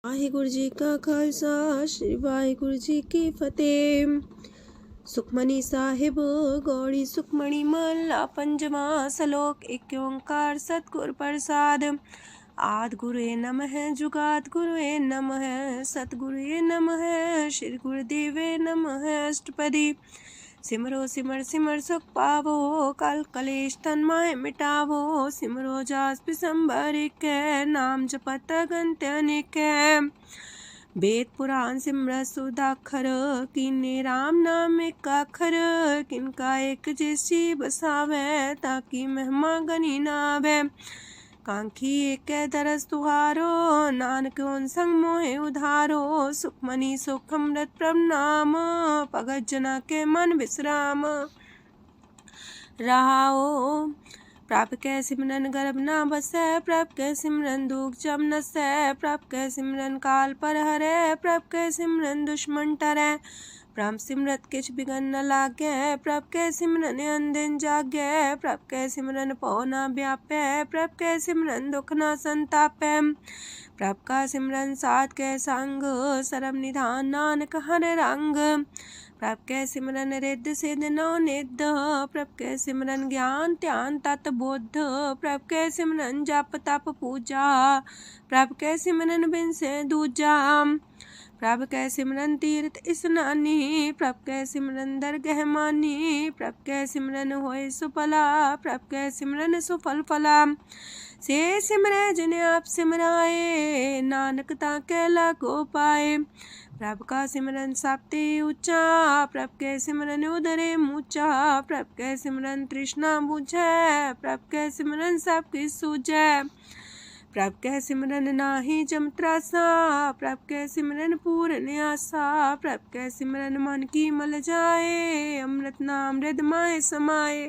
वाहिगुरु जी का खालसा श्री वाहिगुरु जी की फतेह। सुखमनी साहिब गौड़ी सुखमणी महला पंजवा सलोक। एक ओंकार सतगुर प्रसाद। आद गुरुए नमः जुगाद गुरुए नमः सतगुरुए नमः श्री गुरुदेवे नमः। अष्टपदी सिमरो सिमर सिमर सुख पावो कल कलेश तन माहे मिटावो। सिमरो जास पिसंबर एक नाम जपत अगंत अनेक। वेद पुराण सिमरत सुदाखर किन्ने राम नाम एक अखर। किनका एक जैसी बसावे ताकि महिमा गनी नावे। कांखी एक दरस तुहारो नानक उन संग मोहे उधारो। सुखमनी सुख अमृत प्रभ नाम भगत जना के मन विश्राम। रहाओ प्रभ कै सिमरन गर्भ ना बसै। प्रभ कै सिमरन दुख जम नसै। प्रभ कै सिमरन काल पर हरै। प्रभ कै सिमरन दुश्मन टरै। प्रभ सिमरत किछ बिगन न लागै। प्रभ कै सिमरन अनदिन जागै। प्रभ कै सिमरन पौ ना व्यापै। प्रभ कै सिमरन दुख ना संतापै। प्रभ का सिमरन साध कै संग सरम निधान नानक हर रंग। प्रभ कै सिमरन रिद्ध सिद्ध नौ निध। प्रभ कै सिमरन ज्ञान ध्यान तत बुद्ध। प्रभ कै सिमरन जप तप पूजा। प्रभ कै सिमरन बिन से दूजा। प्रभ कै सिमरन तीर्थ स्नानी। प्रभ कै सिमरन दरगह मानी। प्रभ कै सिमरन होए सुफला। प्रभ कै सिमरन सुफल फला। से सिमरै जिन आप सिमराए नानक ताकै लागो पाए। प्रभ का सिमरन सबते ऊंचा। प्रभ कै सिमरन उदरे मूचा। प्रभ कै सिमरन तृष्णा बुझै। प्रभ कै सिमरन सब किछ सूझै। प्रभ कै सिमरन नाही जम त्रासा। प्रभ कै सिमरन पूर्ण आसा। प्रभ कै सिमरन मन की मल जाए। अमृत नाम हृद माए समाए।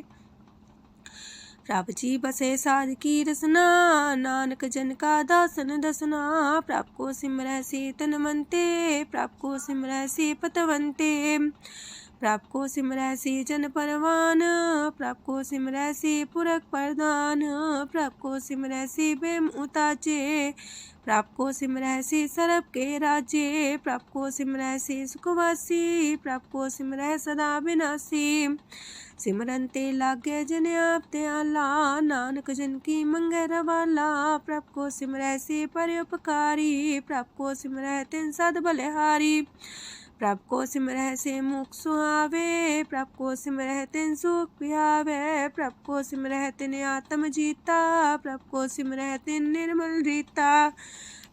प्रभ जी बसे साध की रसना नानक जन का दासन दसना। प्रभ को सिमरै से तन मनते। प्रभ को सिमरै से पतवंते। प्रभ को सिमरै से जन परवान। प्रभ को सिमरै से पुरख प्रधान। प्रभ को सिमरै से बेम उताचे। प्रभ को सिमरै से सरब के राजे। प्रभ को सिमरै से सुखवासी। प्रभ को सिमरै सदा विनाशी। सिमरन ते लागे जिन आप दयाला नानक जन की मंगै रवाला। प्रभ को सिमरै से परोपकारी। प्रभ को सिमरै तिन सद बलिहारी। प्रभ को सिमरै से मुख सुहावे। प्रभ को सिमरै तिन सुख पिहावे। प्रभ को सिमरै तिन आत्म जीता। प्रभ को सिमरै तिन निर्मल रीता।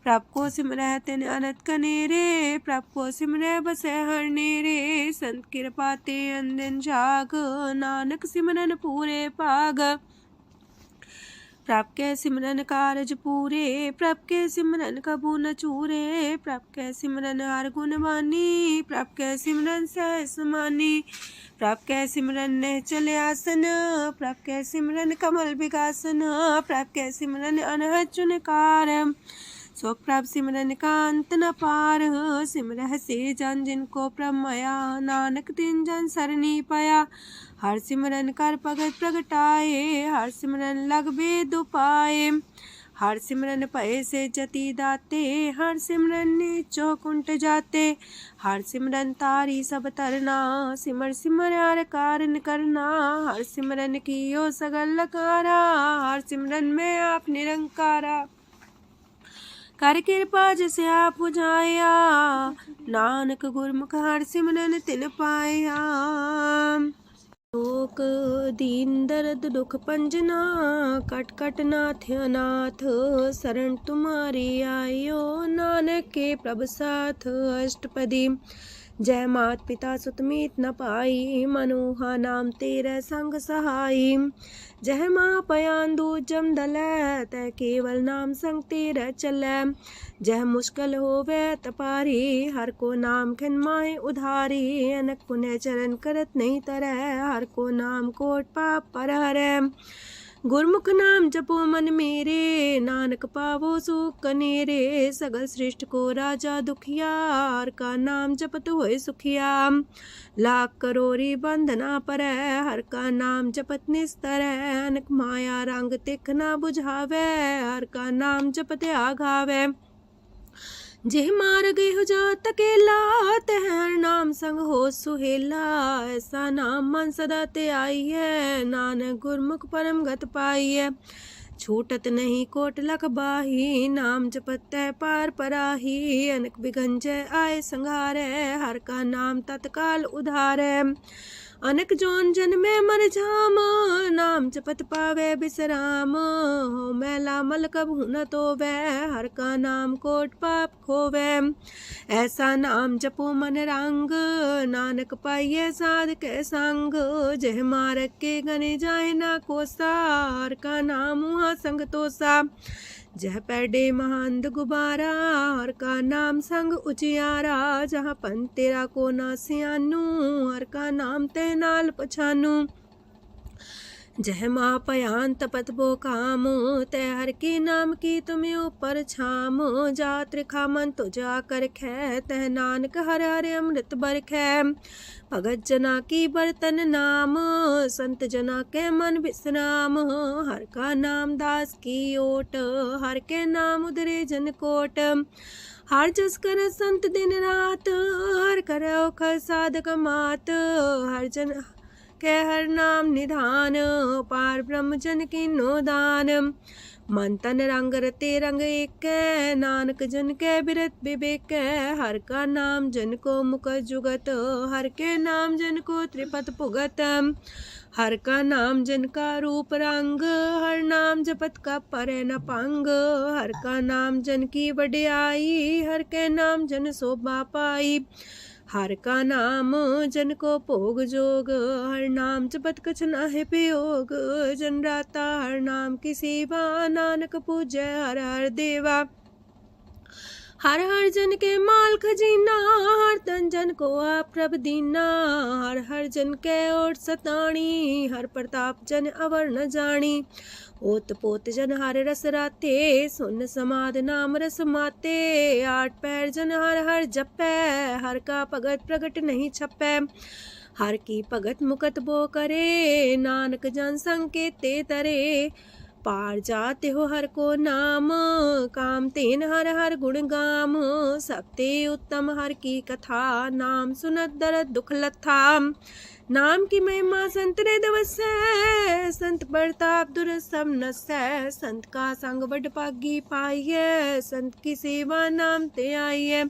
प्रभ को सिमरै तिन अनंत कनेरे। प्रभ को सिमरै बसै हर नेरे। संत कृपा ते अनदिन जाग नानक सिमरन पूरे भाग। प्रभ कै सिमरन कारज पूरे। प्रभ कै सिमरन कबू न चूरे। प्रभ कै सिमरन हर गुण बानी। प्रभ कै सिमरन सहस समानी। प्रभ कै सिमरन निश्चल आसन। प्रभ कै सिमरन कमल विगासन। प्रभ कै सिमरन अनहद चुनकार। सो प्रभ सिमरन का अंत न पार। सिमरह से जन जिनको प्रभ माया नानक तिन जन सरनी पाया। हर सिमरन कर भगत प्रगटाए। हर सिमरन लग वेद उपाय। हर सिमरन भय से जति दाते। हर सिमरन नीचो कुंट जाते। हर सिमरन तारी सब तरना। सिमर सिमर हर कारण करना। हर सिमरन कियो सगल लकारा। हर सिमरन में आप निरंकारा। कर कृपा जिसे आप बुझाया। नानक गुरमुख हर सिमरन तिन पाया। लोक दीन दर्द दुख पंजना। कट कट नाथ अनाथ। शरण तुम्हारी आयो नानक के प्रभ साथ। अष्टपदी जय मात पिता सुत मीत न पाई। मनोहा नाम तेरे संग सहाई। जय माँ पयान दूज जम दलै। तै केवल नाम संग तेरे चलै। जह मुश्किल होवे तपारी। हर को नाम खिन माहे उधारी। अनक पुण्य चरण करत नहीं तरह। हर को नाम कोट पाप पर हरै। गुरमुख नाम जपो मन मेरे। नानक पावो सुख कनेरे। सगल सृष्टि को राजा दुखिया। हर का नाम जपत होए सुखिया। लाख करोरी बंधना परै। हर का नाम जपत निस्तर। अनक माया रंग तिख ना बुझावे। हर का नाम जपत आघावे। जेह मार गए हो जा तकेला, तह हर नाम संग हो सुहेला। ऐसा नाम मन सदा ते आई है, नानक गुरमुख परम गत पाई है। छूटत नहीं कोट लख बाही, नाम जपत पार पराही। अनक बिगंजय आए संघारे, हर का नाम तत्काल उधारे। अनक जोन जन में मर जाम, नाम जपत पावे बिसराम। हो मैला मल कबहु न तोवे, हर का नाम कोट पाप खोवे। ऐसा नाम जपो मन रंग, नानक पाइये साध के संग। जह मारक के गने जाए ना कोसा, हर का नाम हुआ संग तोसा। जह पैडे महांद गुबारा, हर का नाम संग उजियारा। जहाँ पन तेरा को ना सियानू, हर का नाम ते नाल पछानू। जह माँ पयान तपत बो काम, तय हर के नाम की तुम्हें ऊपर छाम। जा त्रिखा मन तो जा कर खे, तह नानक हर हर अमृत बरखै। भगत जना की बर्तन नाम, संत जना के मन विश्राम। हर का नाम दास की ओट, हर के नाम उधरे जन कोट। हर जस कर संत दिन रात, हर करो खर साधक मात। हर जन के हर नाम निधान, पार ब्रह्म जन की नो दान। मन तन रंग रते रंग एक, नानक जन के बिरत विवेक। हर का नाम जन को मुख जुगत, हर के नाम जन को त्रिपत पुगत। हर का नाम जन का रूप रंग, हर नाम जपत का परे न पंग। हर का नाम जन की वड्याई, हर के नाम जन शोभा पाई। हर का नाम जन को भोग जोग, हर नाम जपत कछ नाहि प्रयोग। जन राता हर नाम की सेवा, नानक पूजै हर हर देवा। हर हर जन के माल खजीना, हर तन जन को आप प्रभ दीना। हर हर जन के ओट सताणी, हर प्रताप जन अवर न जानी। ओत पोत जन हर रस राते, सुन समाध नाम रस माते। आठ पैर जन हर हर जपै, हर का भगत प्रगट नहीं छपै। हर की भगत मुकत बो करे, नानक जन संकेते तरे। पार जाते हो हर को नाम, काम तेन हर हर गुण गाम। सबते उत्तम हर की कथा, नाम सुनत दरद दुख लथा। नाम की महिमा संत रे दवसै, संत प्रताप दुर सब नसै। संत का संग बड़ पागी पाइयै, संत की सेवा नाम ते आइयै।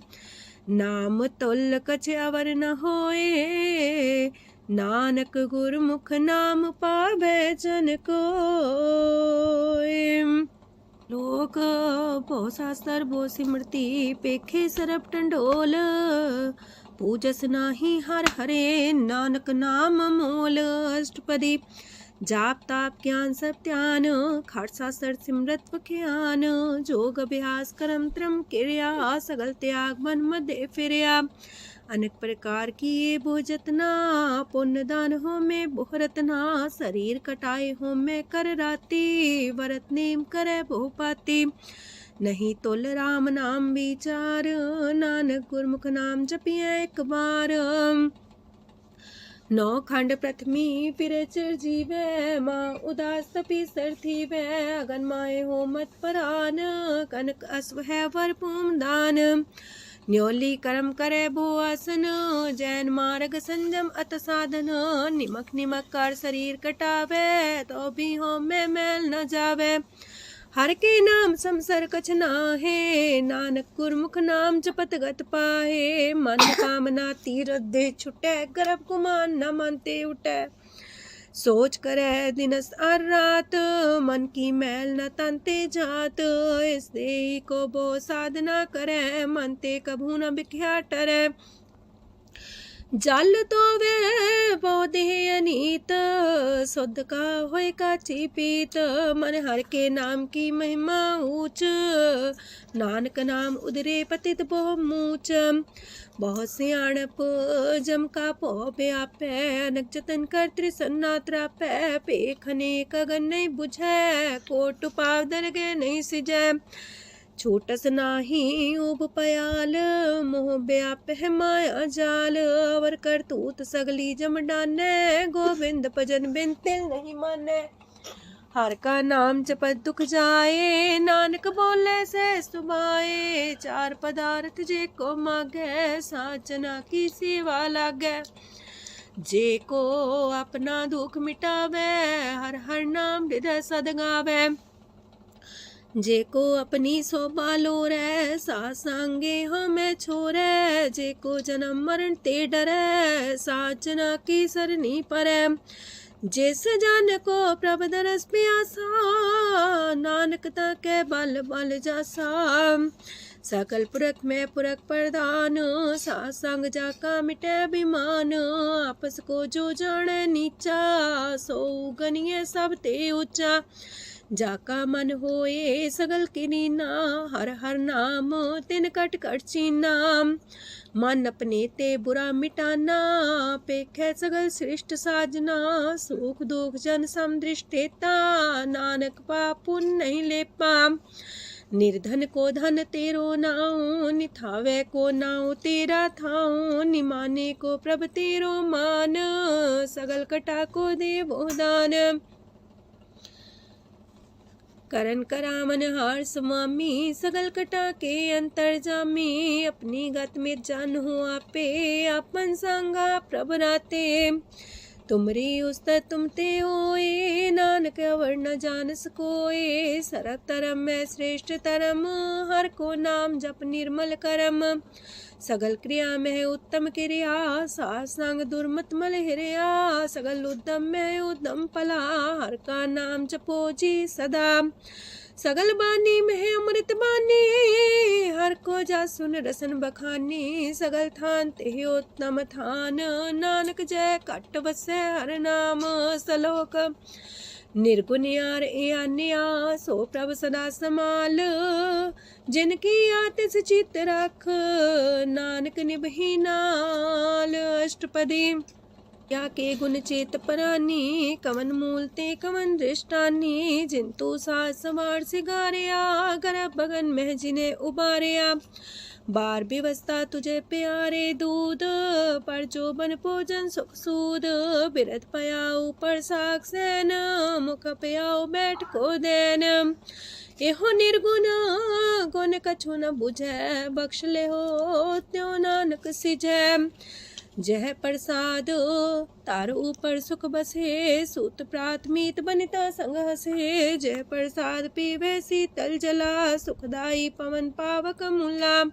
नाम तुल कछ अवर न होए, नानक गुरमुख नाम पावै जन कोय। लोक भो शास्त्र भो सिमरती, पेखे सरब टंडोल। पूजस नाही हर हरे, नानक नाम मोल। अष्टपदी जाप ताप ज्ञान सब ध्यान, खालसा सर सिमरत ज्ञान। जोग अभ्यास करम त्रम क्रिया, सगल त्याग मन मध्य फिरया। अनेक प्रकार की ये भोजतना, पुण्य दान हो में बहुरतना। शरीर कटाए हो में कर राती, वरत नेम करे बहुपाती। नहीं तुल राम नाम विचार, नानक गुरमुख नाम जपिए एक बार। नौ खंड प्रथमी फिर चिर जीवै, माँ उदास तपी सर थीवै। अगन माए हो मत परान, कनक अश्व है वर पूम दान। न्योली कर्म करे भो आसन, जैन मार्ग संजम अत साधन। निमक निमक कर शरीर कटावे, तो भी हो में मैल न जावे। हर के नाम समसर कछ नाहे, नानक गुरमुख नाम जपत गत पाहे। मन कामना तीरथ दे छुटै, गर्भ गुमान न मानते उठै। सोच करे दिनस और रात, मन की मैल न तनते जात। इस देही को बो साधना करे, मन ते कभू न बिख्या टरै। जल तो वे पौधे अनीत, शुद्ध का होय काची पीत। मन हर के नाम की महिमा ऊंच, नानक नाम उदरे पतित बहु मूच। बहुत सियाणप जम का पो व्यापै, अनक जतन कर त्रिसन्ना त्रापै। पेखने कगन नहीं बुझै, कोट पाव दरगे नहीं सिजै। छूटस नाही उब पयाल, मोह व्याप है माया जाल। अवर करतूत सगली जम डानै, गोविंद भजन बिन तिल नहीं मानै। हर का नाम जपत दुख जाए, नानक बोले से सुभाए। चार पदार्थ जे को मागे, साजना की सेवा लागे। जे को अपना दुख मिटावे, हर हर नाम हृदय सद गावे। जे को अपनी शोभा लोरे, सासांगे हमें छोरे। जे को जन्म मरण ते डरे, साजना की सरनी परे। जिस जन को प्रभ दरस प्यासा, नानक ताके बल बल जासा। सकल पुरख में पुरख प्रधान, सासंग जाका मिटे अभिमान। आपस को जो जाने नीचा, सो गनिए सब ते ऊंचा। जाका मन होए सगल किरीना, हर हर नाम तिन कट कट चीना। मन अपने ते बुरा मिटाना, पेखे सगल सृष्ट साजना। सुख दुख जन समदृष्टेता, नानक पाप पुण्य नहीं लेपा। निर्धन को धन तेरो नाऊ, निथावे को नाऊ तेरा थाऊ। निमाने को प्रभ तेरो मान, सगल कटा को देवो दान। करन करामन हार स्वामी, सगल कटा के अंतर जामी। अपनी गत में जान हो आपे, आपन संगा प्रभ राते। तुमरी उस्तर तुम ते होए, नानक अवर न जान सकोए। सरक तरम में श्रेष्ठ तरम, हर को नाम जप निर्मल करम। सगल क्रिया में उत्तम क्रिया, सासंग दुर्मत मल हिरिया। सगल उद्यम में उद्यम फला, हर का नाम जपो जी सदा। सगल बानी में अमृत बानी, हर को जा सुन रसन बखानी। सगल थान ते उत्तम थान, नानक जय कट बसे हर नाम सलोक। निर्गुण यार आन्या, सो प्रभ सदा समाल। जिनकी आतिस चित रख, नानक निभही नाल। अष्टपदी या के गुण चेत परानी, कवन मूलते कवन दृष्टानी। जिंतु सास सवार सिगारिया, गर्भ बगन में जिन्हें उबारिया। बार व्यवस्था तुझे प्यारे दूध, पर जो बन भोजन सुख सूद। बिरत पयाऊ पर साग सैन, मुख पयाऊ बैठ को देन। एहो निर्गुण गुण कछु न बुझे, बख्श ले हो त्यों नानक सिझे। जह प्रसाद तार ऊपर सुख बसे, सूत प्रात मीत बनिता संग हसे। जह प्रसाद पीवे शीतल जला, सुखदाई पवन पावक मूला।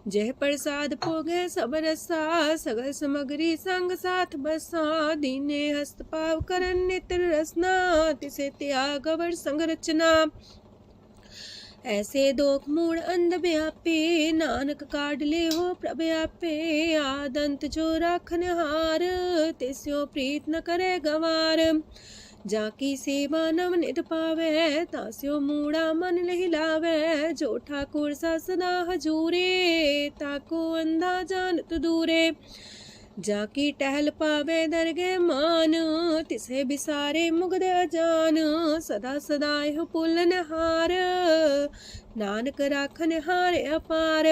जह प्रसाद भोगे सब रसा, सगल समग्री संग साथ बसा। दीने हस्त पाव करन नित्र रसना, तिसे त्याग अवर संग रचना। ऐसे दोख मूड अंध व्यापे, नानक काढ़ ले हो प्रभ आपे। आदंत जो राखन हार, तिस्यो प्रीत न करे गवार। जाकी सेवा नव निध पावे, तास्यो मूड़ा मन लहिलावे। जो ठाकुर सा सदा हजूरे, ताको अंधा जानत दूरे। जाकी टहल पावे दरगे मान, तिसे बिसारे मुग्ध अजान। सदा सदा यह पुलन हार, नानक राखन हार अपार।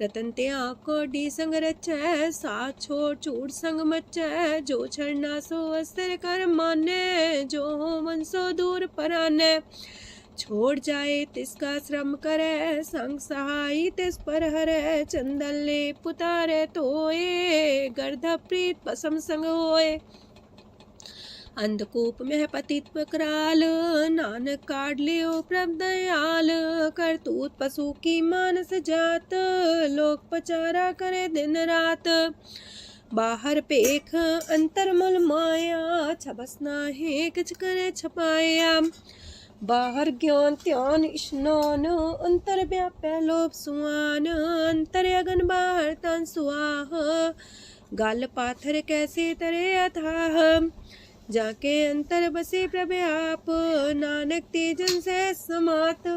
रतन त्याग कोडी संग रचै, साथ छोड़ चूड़ संग मचै। जो छड़ना सो अस्तर कर माने, जो हो मन सो दूर पराने। छोड़ जाए तिसका श्रम करे, संग सहाय तिस पर हरे। चंदन ले पुतारे तोए, गर्ध प्रीत पसम संग होए। अंधकूप में पतित कराल, नानक काढ़ लियो प्रभ दयाल। करतूत पशु की मानस जात, लोक पचारा करे दिन रात। बाहर पेख अंतर मुल माया, छबस नाहे किछ करे छपाया। बाहर ज्ञान त्यान स्नान, अंतर व्यापै लोभ सुआन। अंतर अगन बाहर तन सुआह, गल पाथर कैसे तरे अथाह। जाके अंतर बसे प्रभ आप, नानक तेजन से समात।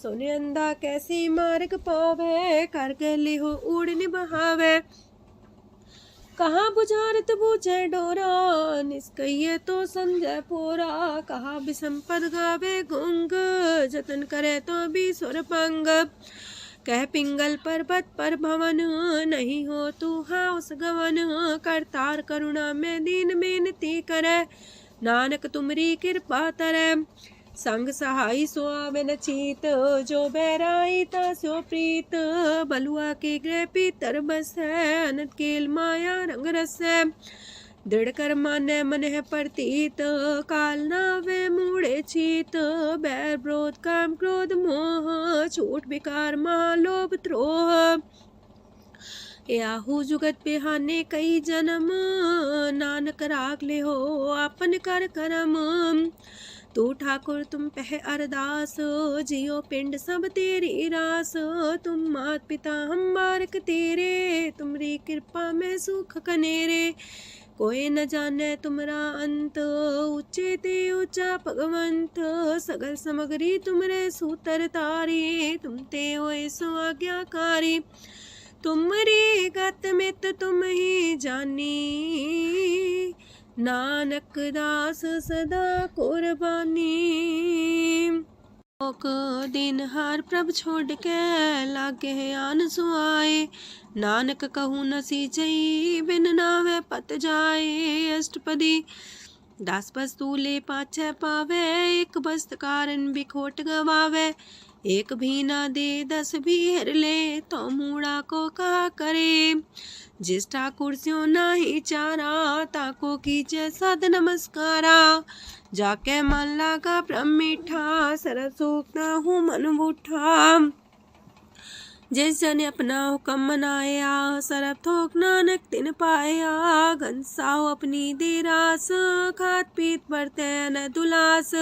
सोने अंधा कैसे मार्ग पावे, कर गले हो उड़ निबहावे। कहाँ बुझारत बूझे डोरा, निष्कइये तो संजय पोरा। कहाँ बिसंपद गावे गुंग, जतन करे तो भी सुर पंग। कह पिंगल पर्वत पर भवन, नहीं हो तू हाउस गवन। करतार करुणा में दीन बेनती करे, नानक तुमरी कृपा तरੈ। संग सहाई सो आवे न चीत, जो बैराई तास्यो प्रीत। बलुआ के गृह पीतर बसै, अनंत केल माया रंग रसै। दृढ़ कर मानै मन है प्रतीत, काल नावे मूढ़े चीत। बैर विरोध काम क्रोध मोह, छूट विकार महालोभ द्रोह। याहू जुगत बिहाने कई जन्म, नानक राख ले हो आपन कर करम। तू ठाकुर तुम पह अरदास, जियो पिंड सब तेरी रास। तुम मात पिता हम बारक तेरे, तुमरी कृपा में सुख कनेरे। कोई न जाने तुमरा अंत, ऊंचे ते ऊंचा भगवंत। सगल समगरी तुमरे सूतर तारी, तुम ते होए सो आज्ञाकारी। तुमरी गत मित तुम ही जानी, नानक दास सदा कुर्बानी। लोक दिन हार प्रभ छोड़ के, लागे आन सुआए। नानक कहूँ न सीचई, बिन नावे पत जाए। अष्टपदी दास वस्तु ले पाछे पावे, एक बस्त कारण बिखोट गवावे। एक भी ना दे दस भी हर ले, तो मूड़ा को कहा करे। जिस ठाकुर स्यों नाही चारा, ताको कीजे सद नमस्कारा। जाके मन लागा ब्रह्म मीठा, सरल सूखना हूँ मन बूठा। जिस जन अपना हुक्म मनाया, सरब थोक नानक तिन पाया। घनसाओ अपनी दे रास, खात पीत बरते न दुलास।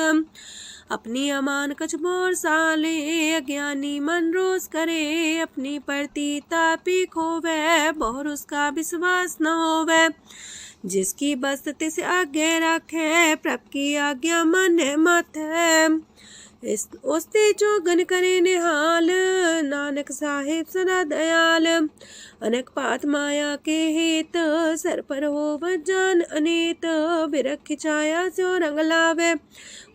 अपनी अमान कछ मोर साले, अज्ञानी मन रोस करे। अपनी परती तापी खोवे, बहुर उसका विश्वास न होवे। जिसकी बस्त तिस आगे रखे, प्रभ की आज्ञा माने माथे। उसते जोगन करे निहाल, नानक साहिब सदा दयाल। अनेक पात माया के हेत, सर पर हो जान अनेत। बिरख छाया सो रंग लावे,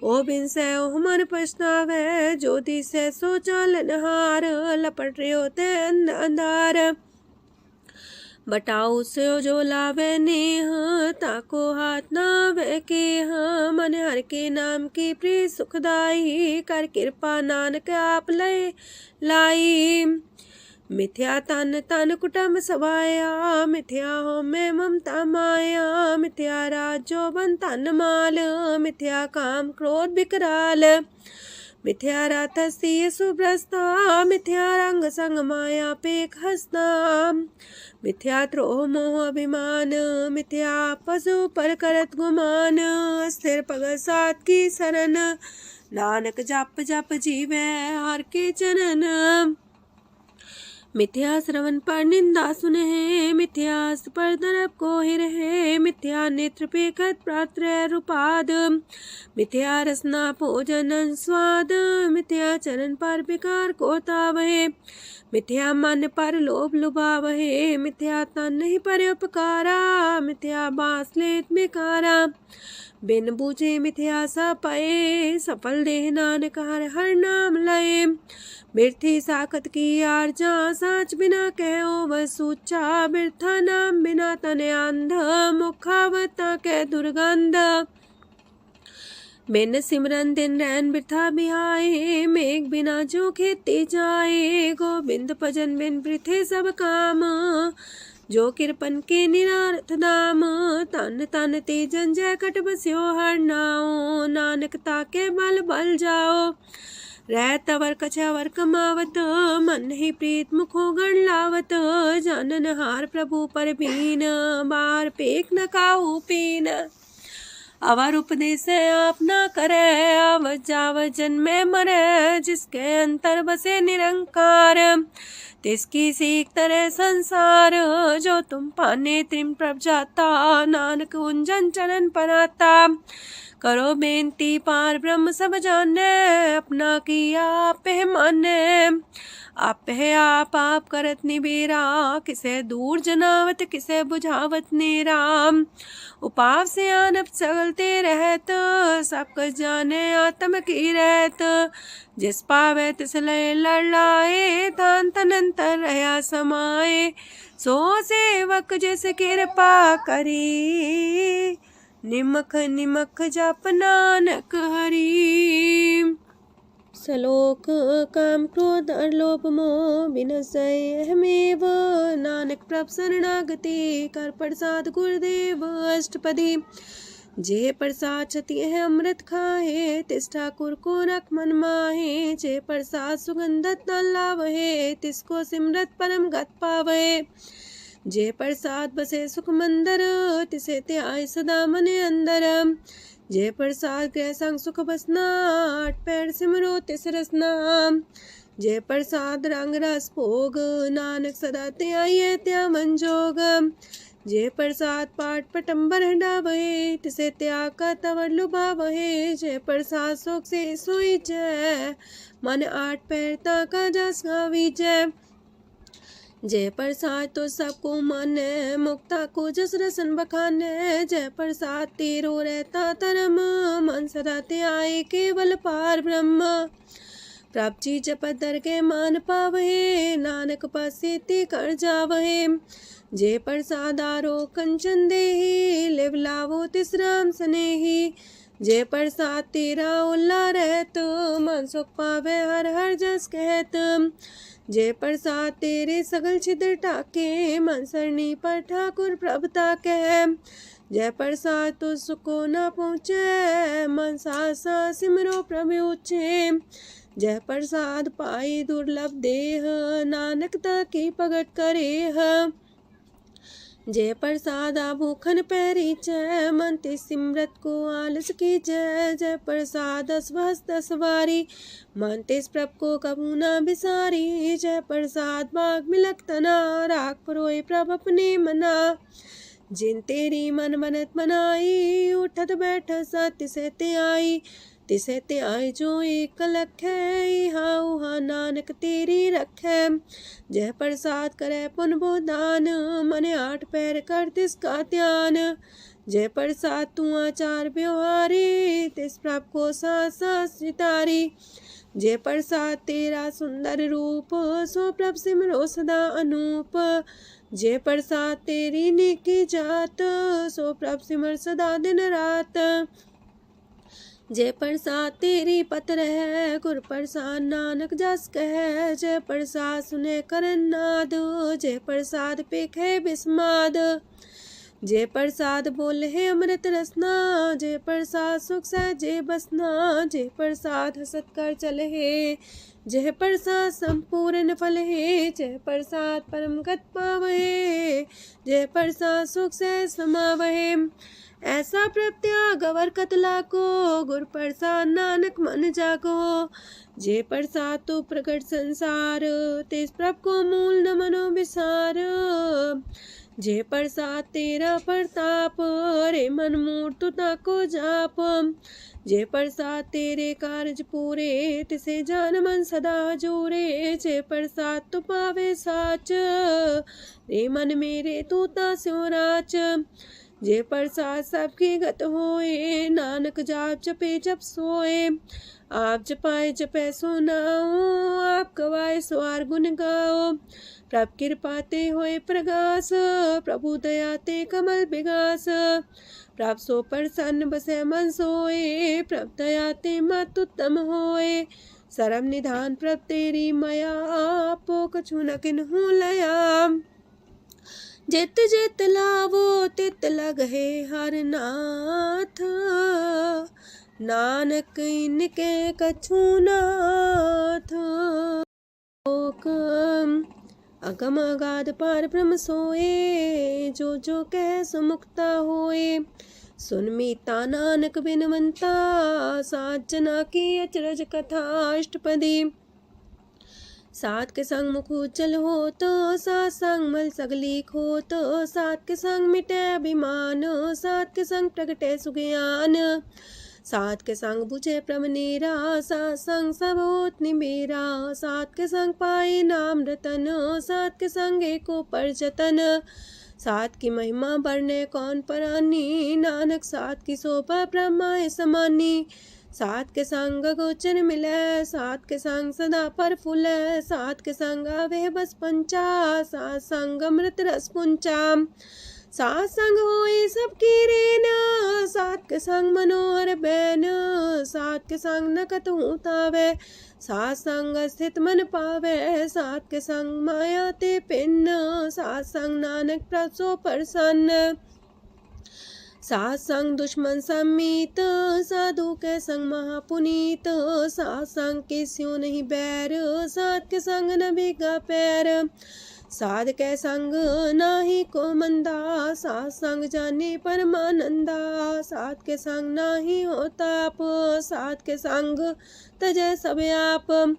ओ बिन से ओ मन पछतावे। ज्योति से सो चालन हार, लपट रहे होते अंधार। बटाऊ से जो लावे नेह, ताको हाथ नावे केह। मन हर के नाम की प्रीत सुखदाई, कर कृपा नानक आप लय लाई। मिथ्या तन तन कुटुम्ब सवाया, मिथ्या हो में ममता माया। मिथ्या राजो बन तन माल, मिथ्या काम क्रोध विकराल। मिथ्या रातसी सुभ्रस्ता, मिथ्या रंग संग माया पेख हस्ता। मिथ्या द्रोह मोह अभिमान, मिथ्या पशु पर करत गुमान। स्थिर पग सात की शरण, नानक जप जप जीवे हर के चरण। मिथ्या श्रवण पर निंदा सुने, मिथ्या पर दरब को ही रहे। मिथ्या नेत्र पेखत प्रात्र रूपाद, मिथ्या रसना भोजन स्वाद। मिथ्या चरण पर विकार को तावहे, मिथ्या मन पर लोभ लुभावहे। मिथ्या तन ही पर उपकारा, मिथ्या बास लेत बेकारा। बिन बूझे मिथ्या सा पाए, सफल देह नानक हर हर नाम लय। बिरथी साखत की आरजा, साच बिना कहो वह सूचा। बिरथा नाम बिना तन अंध, मुखावता के दुर्गंध। बिन सिमरन दिन रैन बिरथा बिहाए, मेघ बिना जो खेती जाए। गोविंद भजन बिन बिरथे सब काम, जो किरपन के निरारथ दाम। तन तन ते जंजय कट बस्यो हर नाओ, नानक ताके बल बल जाओ। रह तवर कछवर कमावत, मन ही प्रीत मुखो गण लावत। जानन हार प्रभु पर बीन, बार पेख न काहू पीन। अवर उपदेश आप न करे, आवत जावत जन्मे मरे। जिसके अंतर बसे निरंकार, तिसकी सीख तरह संसार। जो तुम पाने त्रिम प्रभ जाता, नानक उंजन चरण पनाता। करो बेनती पार ब्रह्म सब जाने, अपना किया आप माने। आप है आप करत निबेरा, किसे दूर जनावत किसे बुझावत नेरा। उपाव से आनप चलते रहत, सब कुछ जाने आत्म की रहत। जिस पावे तिस लय लड़ लाए, तान तनंतर रहा समाए। सो सेवक जिस कृपा करी, निमख निमख जप नानक हरि। सलोक काम क्रोध लोभ मोह विनशय अहमेव, नानक प्रभ शरणागति कर प्रसाद गुरुदेव अष्टपदी। जे प्रसाद छति है अमृत खाहे, तिस ठाकुर को रख मन माहे। जे प्रसाद सुगंधत न लावहे, तिसको सिमरत परम गत पावहे। जे प्रसाद बसे सुख मंदर, तिसे त्याय सदा मने अंदर। जे प्रसाद गृह संग सुख बसना, आठ पैर सिमरो तिस रसना। जे प्रसाद रंग रस भोग, नानक सदा त्याये त्या मन जोग। जे प्रसाद पाठ पटम्बर डावहे, तिसे त्याग का तवर लुभावहे। जे प्रसाद सुख से सोई जय, मन आठ पैर ताका जस गावीजय। जय प्रसाद तो सबको माने, मुक्ता को जस रसन बखाने। जय प्रसाद तेरो रहता धर्म, मन सदा त्याये केवल पार ब्रह्म। प्रभ जी जपत दर के मान पावहे, नानक पसेति कर जावहे। जे प्रसाद आरो कंचन देहि, लिव लावो तिस राम स्नेही। जे प्रसाद तेरा ओला रहत, मन सुख पावे हर हर जस कहत। जे प्रसाद तेरे सगल छिद्र टाके, मन सरनी पर ठाकुर प्रभ ताके। जय प्रसाद तो सुको न पहुँचे, मन सा सिमरो प्रभु ऊँचे। जय प्रसाद पाई दुर्लभ देह, नानक ताकी प्रगट करेह। जय प्रसाद भूखन पैरी जय, मन ते सिमरत को आलस की जय। जय प्रसाद अस्वस्थ सवारी, मन तेस प्रभ को कबू न बिसारी। जय प्रसाद बाग मिलक तना, राख परोए प्रभ अपने मना। जिन तेरी मन मनत मनाई, उठत बैठत सत्य से ते आई। तिसे ते आए जो एक लख है, इहा उहा नानक तेरी रखै। जय प्रसाद करे पुन बोदान, मने आठ पैर कर तिसका ध्यान। जय प्रसाद तू आचार व्यवहारी, तिस प्रभ को सास सितारी। जय प्रसाद तेरा सुंदर रूप, सो प्रभ सिमरो सदा अनूप। जय प्रसाद तेरी नेकी जात, सो प्रभ सिमर सदा दिन रात। जय प्रसाद तेरी पत्र है, गुर प्रसाद नानक जस कह। जय प्रसाद सुने करन नाद, जय प्रसाद पेखे बिस्माद। जय प्रसाद बोले है अमृत रसना, जय प्रसाद सुख सहजे बसना। जय प्रसाद हसत कर चले है, जय प्रसाद संपूर्ण फल है। जय प्रसाद परम गत पावहे, जय प्रसाद सुख से समावहे। ऐसा प्रत्याग अवर कतला को, गुर प्रसाद नानक मन जागो। जे प्रसाद तो प्रकट संसार, तेज प्रभ को मूल न मनो विसार। जे प्रसाद तेरा प्रताप, रे मन मूर्त ताको जाप। जे प्रसाद तेरे कारज पूरे, तिसे जान मन सदा जोरे। जे प्रसाद तो पावे साच, रे मन मेरे तू ता स्यो राच। जे प्रसाद सबकी गत होए, नानक जाप जपे जप सोए। आप जपाए जपे सो नाओ, आप गवाए सो आर गुण गाओ। प्रभ कृपा ते होए प्रगास, प्रभु दया ते कमल विगास। प्रभ सो प्रसन्न बसे मन सोए, प्रभ दया ते मत उत्तम होए। सरम निधान प्रभ तेरी मया, आपो कछु न किन्हु लया। जित जित लावो तित लगहे हर नाथ, नानक इनके कछु नाथ। अगम अगाध पार ब्रह्म सोए, जो जो कह सो मुक्ता होए। सुन मीता नानक बिनवंता, सात जना की अचरज कथा अष्टपदी। सात के संग मुख उज्जल हो तो, सात संग मल सगलीक हो तो। सात के संग मिटे अभिमान, सात के संग प्रगटे सुज्ञान। सात के संग बुझे प्रमनेरा, सात संग सब होत निमेरा। सात के संग पाए नाम रतन, सात के संग एको पर जतन। सात की महिमा बरने कौन परानी, नानक सात की शोभा ब्रह्मा समानी। सात के संग गोचर मिले, सात के संग सदा पर फूले। सात के संग आवे बस पंचा, सात संग अमृत रस पुंचा। सात संग होए सबकी रेन, सात के संग मनोहर बैन, सात के संग न कतहु तावै, सात संग स्थित मन पावै, सात के संग माया ते पिन्न, सात संग नानक प्रसो प्रसन्न। सात संग दुश्मन समीत, साधु के संग महापुनीत, सात संग के स्यों नहीं बैर, सात के संग न भीगा पैर, साध के संग नाही को मंदा, सात संग जाने परमानंदा, सात के संग नाही हो ताप, सात के संग तजै सब आप,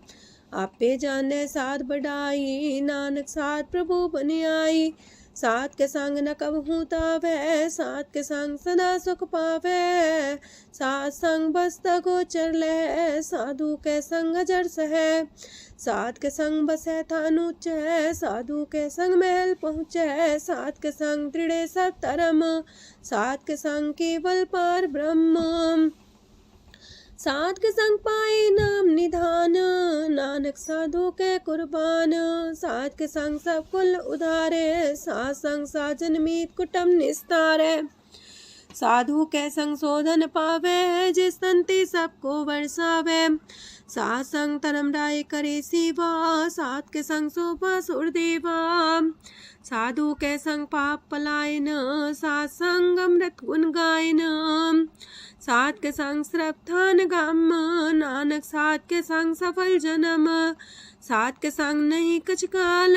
आपे जाने साध बढ़ाई, नानक साध प्रभु बन आई, सात के संग न कबहू तावै, सात के संग सदा सुख पावै, सात संग बसता गोचर लहै, साधु के संग अजर सहै, सात के संग बसै थान ऊंचै, साधु के संग महल पहुँचै, सात के संग दृढ़ सब धर्म, सात के संग केवल पार ब्रह्म, सात के संग पाए नाम निधान, नानक साधु के कुर्बान, सात के संग सब कुल उधारे, सात संग साजन मीत कुटुम निस्तारे, साधु के संग शोधन पावे, जिस संति सबको बरसावे, सात संग धर्म राय करे सेवा, सात के संग शोभा सुर देवा, साधु के संग पाप पलायन, सात संग अमृत गुण गायन, सात के संग श्रद्धान गम, नानक सात के संग सफल जन्म, सात के संग नहीं कछ काल,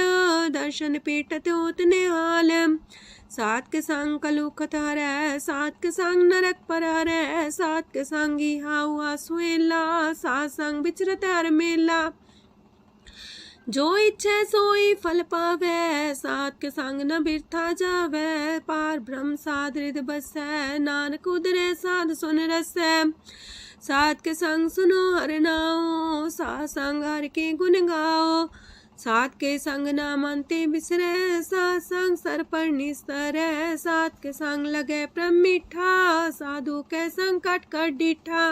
दर्शन पेटत होत निहाल, सात के संग कलुखत हरै, सात के संग नरक पर हरै, सात के संग इहा हुआ सुएला, सात संग विचरत हर मेला, जो इच्छै सोई फल पावै, सात के संग न बिरथा जावै, पार ब्रह्म साध हृदय बसै, नानक उदरै साध सुन रसै, सात के संग सुनो हर नाओ, सात संग हर के गुण गाओ, सात के संग नाम अंते बिसरै, सात संग सर पर निस्तरै, सात के संग लगे प्रेम मीठा, साधु के संग कट कर डिठा,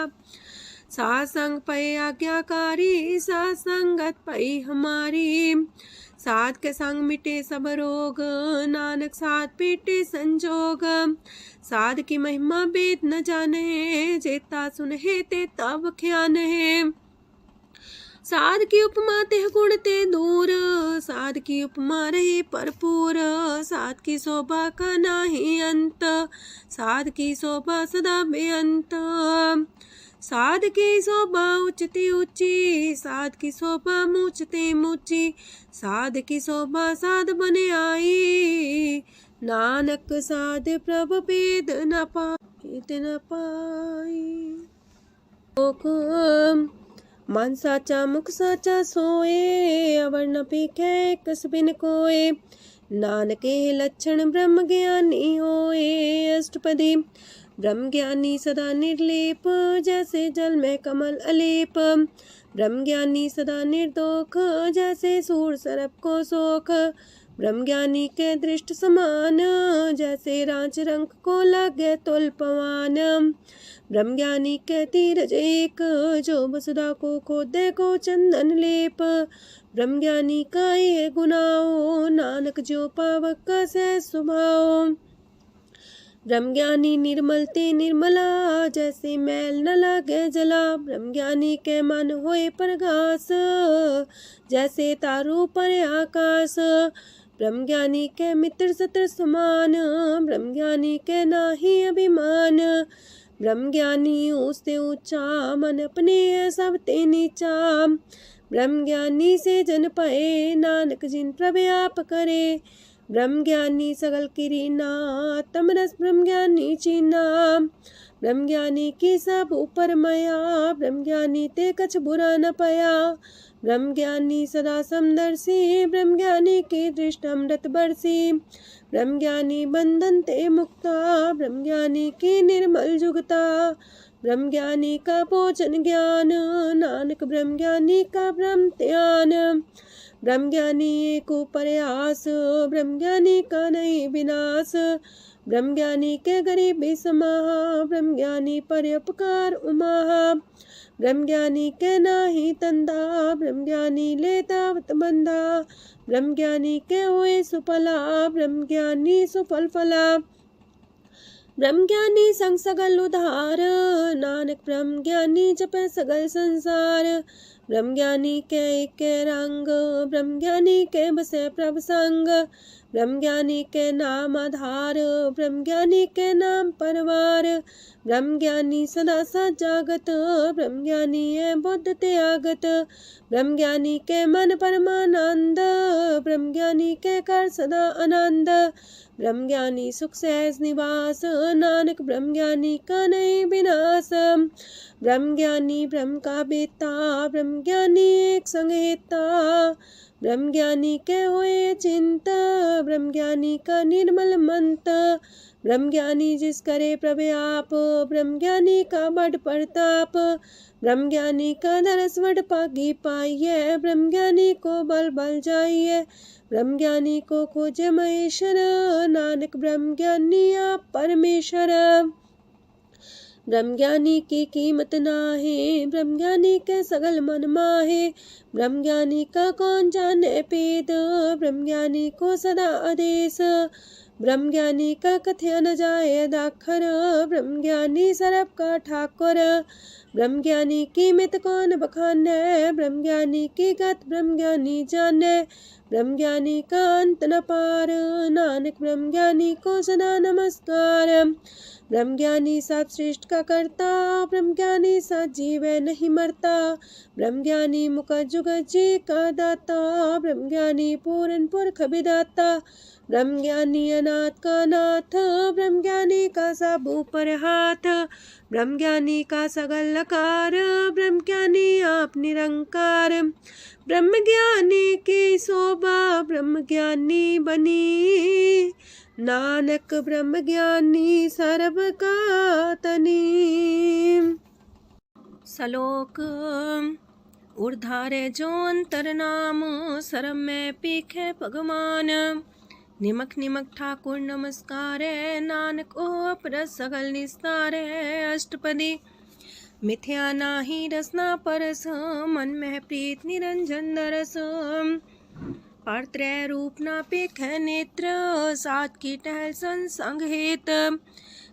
सात संग पै आज्ञाकारी, सात संगत पै हमारी, सात के संग मिटे सब रोग, नानक सात पेटे संजोग, साध की महिमा वेद न जाने, जेता सुनहे तेता बख्यान है, साध की उपमा तेह गुण ते दूर, साध की उपमा रहे भरपूर, साध की शोभा का नाही अंत, साध की शोभा सदा बेअंत, साध की शोभा उच्चते ऊंची, साध की शोभा मूचते मूची, साध की शोभा साध बने आई, नानक साध प्रभ भेद न पाई, मन साचा मुख साचा सोए, अवर न पीखे कस बिन कोए, नानके लक्षण ब्रह्म ज्ञानी होए, अष्टपदी ब्रह्म ज्ञानी सदा निर्लेप, जैसे जल में कमल अलेप, ब्रह्म ज्ञानी सदा निर्दोख, जैसे सूर सर्प को सोख, ब्रह्म ज्ञानी के दृष्ट समान, जैसे रांच रंक को लगे तुल पवान, ब्रह्म ज्ञानी के तीरज एक, जो वसुधा को खोदे को चंदन लेप, ब्रह्म ज्ञानी का ये गुनाओ, नानक जो पावक का सह स्वभाव, ब्रह्म ज्ञानी निर्मल ते निर्मला, जैसे मैल न लागे जला, ब्रह्म ज्ञानी के मन होए प्रगास, जैसे तारू पर आकाश, ब्रह्म ज्ञानी के मित्र सत्र समान, ब्रह्म ज्ञानी के नाही अभिमान, ब्रह्म ज्ञानी ऊंचते ऊंचा, मन अपने सब ते नीचा, ब्रह्म ज्ञानी से जन पाए, नानक जिन प्रभु आप करे, ब्रह्म ज्ञानी सगल किरीना, तमरस ब्रह्म ज्ञानी चीना, ब्रह्म ज्ञानी की सब ऊपर मया, ब्रह्म ज्ञानी ते कछ बुरा न पया, ब्रह्म ज्ञानी सदा समदर्शी, ब्रह्म ज्ञानी की दृष्ट अमृत बरसी, ब्रह्म ज्ञानी बंधन ते मुक्ता, ब्रह्म ज्ञानी की निर्मल जुगता, ब्रह्म ज्ञानी का भोजन ज्ञान, नानक ब्रह्म ज्ञानी का ब्रह्म ध्यान, ब्रह्म ज्ञानी एक प्रयास, ब्रह्म ज्ञानी का नहीं विनाश, ब्रह्मज्ञानी के गरीबी समाहा, ब्रह्मज्ञानी परोपकार उमाहा। ब्रह्मज्ञानी के नाही तंदा, ब्रह्मज्ञानी लेतावत बंधा। ब्रह्मज्ञानी के हुए सुफला, ब्रह्मज्ञानी सुफल फला। ब्रह्मज्ञानी संग सगल उधार, नानक ब्रह्मज्ञानी जपे सगल संसार। ब्रह्मज्ञानी के एक रंग, ब्रह्मज्ञानी के बसे प्रभ संग। ब्रह्मज्ञानी के नाम आधार, ब्रह्मज्ञानी के नाम परवार। ब्रह्मज्ञानी सदा सजागत, ब्रह्मज्ञानी है बुद्ध त्यागत। ब्रह्मज्ञानी के मन परमानंद, ब्रह्मज्ञानी के कर सदा आनंद। ब्रह्मज्ञानी सुख सहज निवास, नानक ब्रह्मज्ञानी का नहीं विनाश। ब्रह्मज्ञानी ब्रह्म का बेता, ब्रह्मज्ञानी एक संग हेता। ब्रह्मज्ञानी के हुए चिंता, ब्रह्मज्ञानी का निर्मल मंत। ब्रह्मज्ञानी जिस करे प्रव्याप, ब्रह्मज्ञानी का बड़ प्रताप। ब्रह्मज्ञानी का दरस वड पागी पाइये, ब्रह्मज्ञानी को बल बल जाइए। ब्रह्मज्ञानी को खोजे महेश्वर, नानक ब्रह्मज्ञानी आप परमेश्वर। ब्रह्मज्ञानी की कीमत नाहे, ब्रह्मज्ञानी के सगल मन माहे। ब्रह्मज्ञानी का कौन जाने पेद, ब्रह्मज्ञानी को सदा आदेश। ब्रह्मज्ञानी का कथ्य न जाए दाखर, ब्रह्मज्ञानी सरब का ठाकुर। ब्रह्मज्ञानी की मित कौन बखाने, ब्रह्मज्ञानी की गत ब्रह्मज्ञानी जाने। ब्रह्मज्ञानी का अंत न पार, नानक ब्रह्मज्ञानी को सदा नमस्कार। ब्रह्मज्ञानी सब सृष्टि का करता, ब्रह्मज्ञानी सजीव नहीं मरता। ब्रह्मज्ञानी मुख जुग जी का दाता, ब्रह्मज्ञानी पूरन पुरख विदाता। ब्रह्मज्ञानी अनाथ का नाथ, ब्रह्मज्ञानी का सब ऊपर हाथ। ब्रह्मज्ञानी का सगल लकार, ब्रह्मज्ञानी आप निरंकार। ब्रह्मज्ञानी की शोभा, ब्रह्मज्ञानी बनी। नानक ब्रह्मज्ञानी सर्व का तनी। श्लोक ऊर्धारे जो अंतर नाम, सरम में पीखे भगवान। निमक निमक ठाकुर नमस्कार, नानक ओ अपर सगल निस्तार। अष्टपदी मिथ्या नाही रसना परस, मन में प्रीत निरंजन दरस। परत्रय रूप ना पेख नेत्र, सात की टहल संसंग हेत।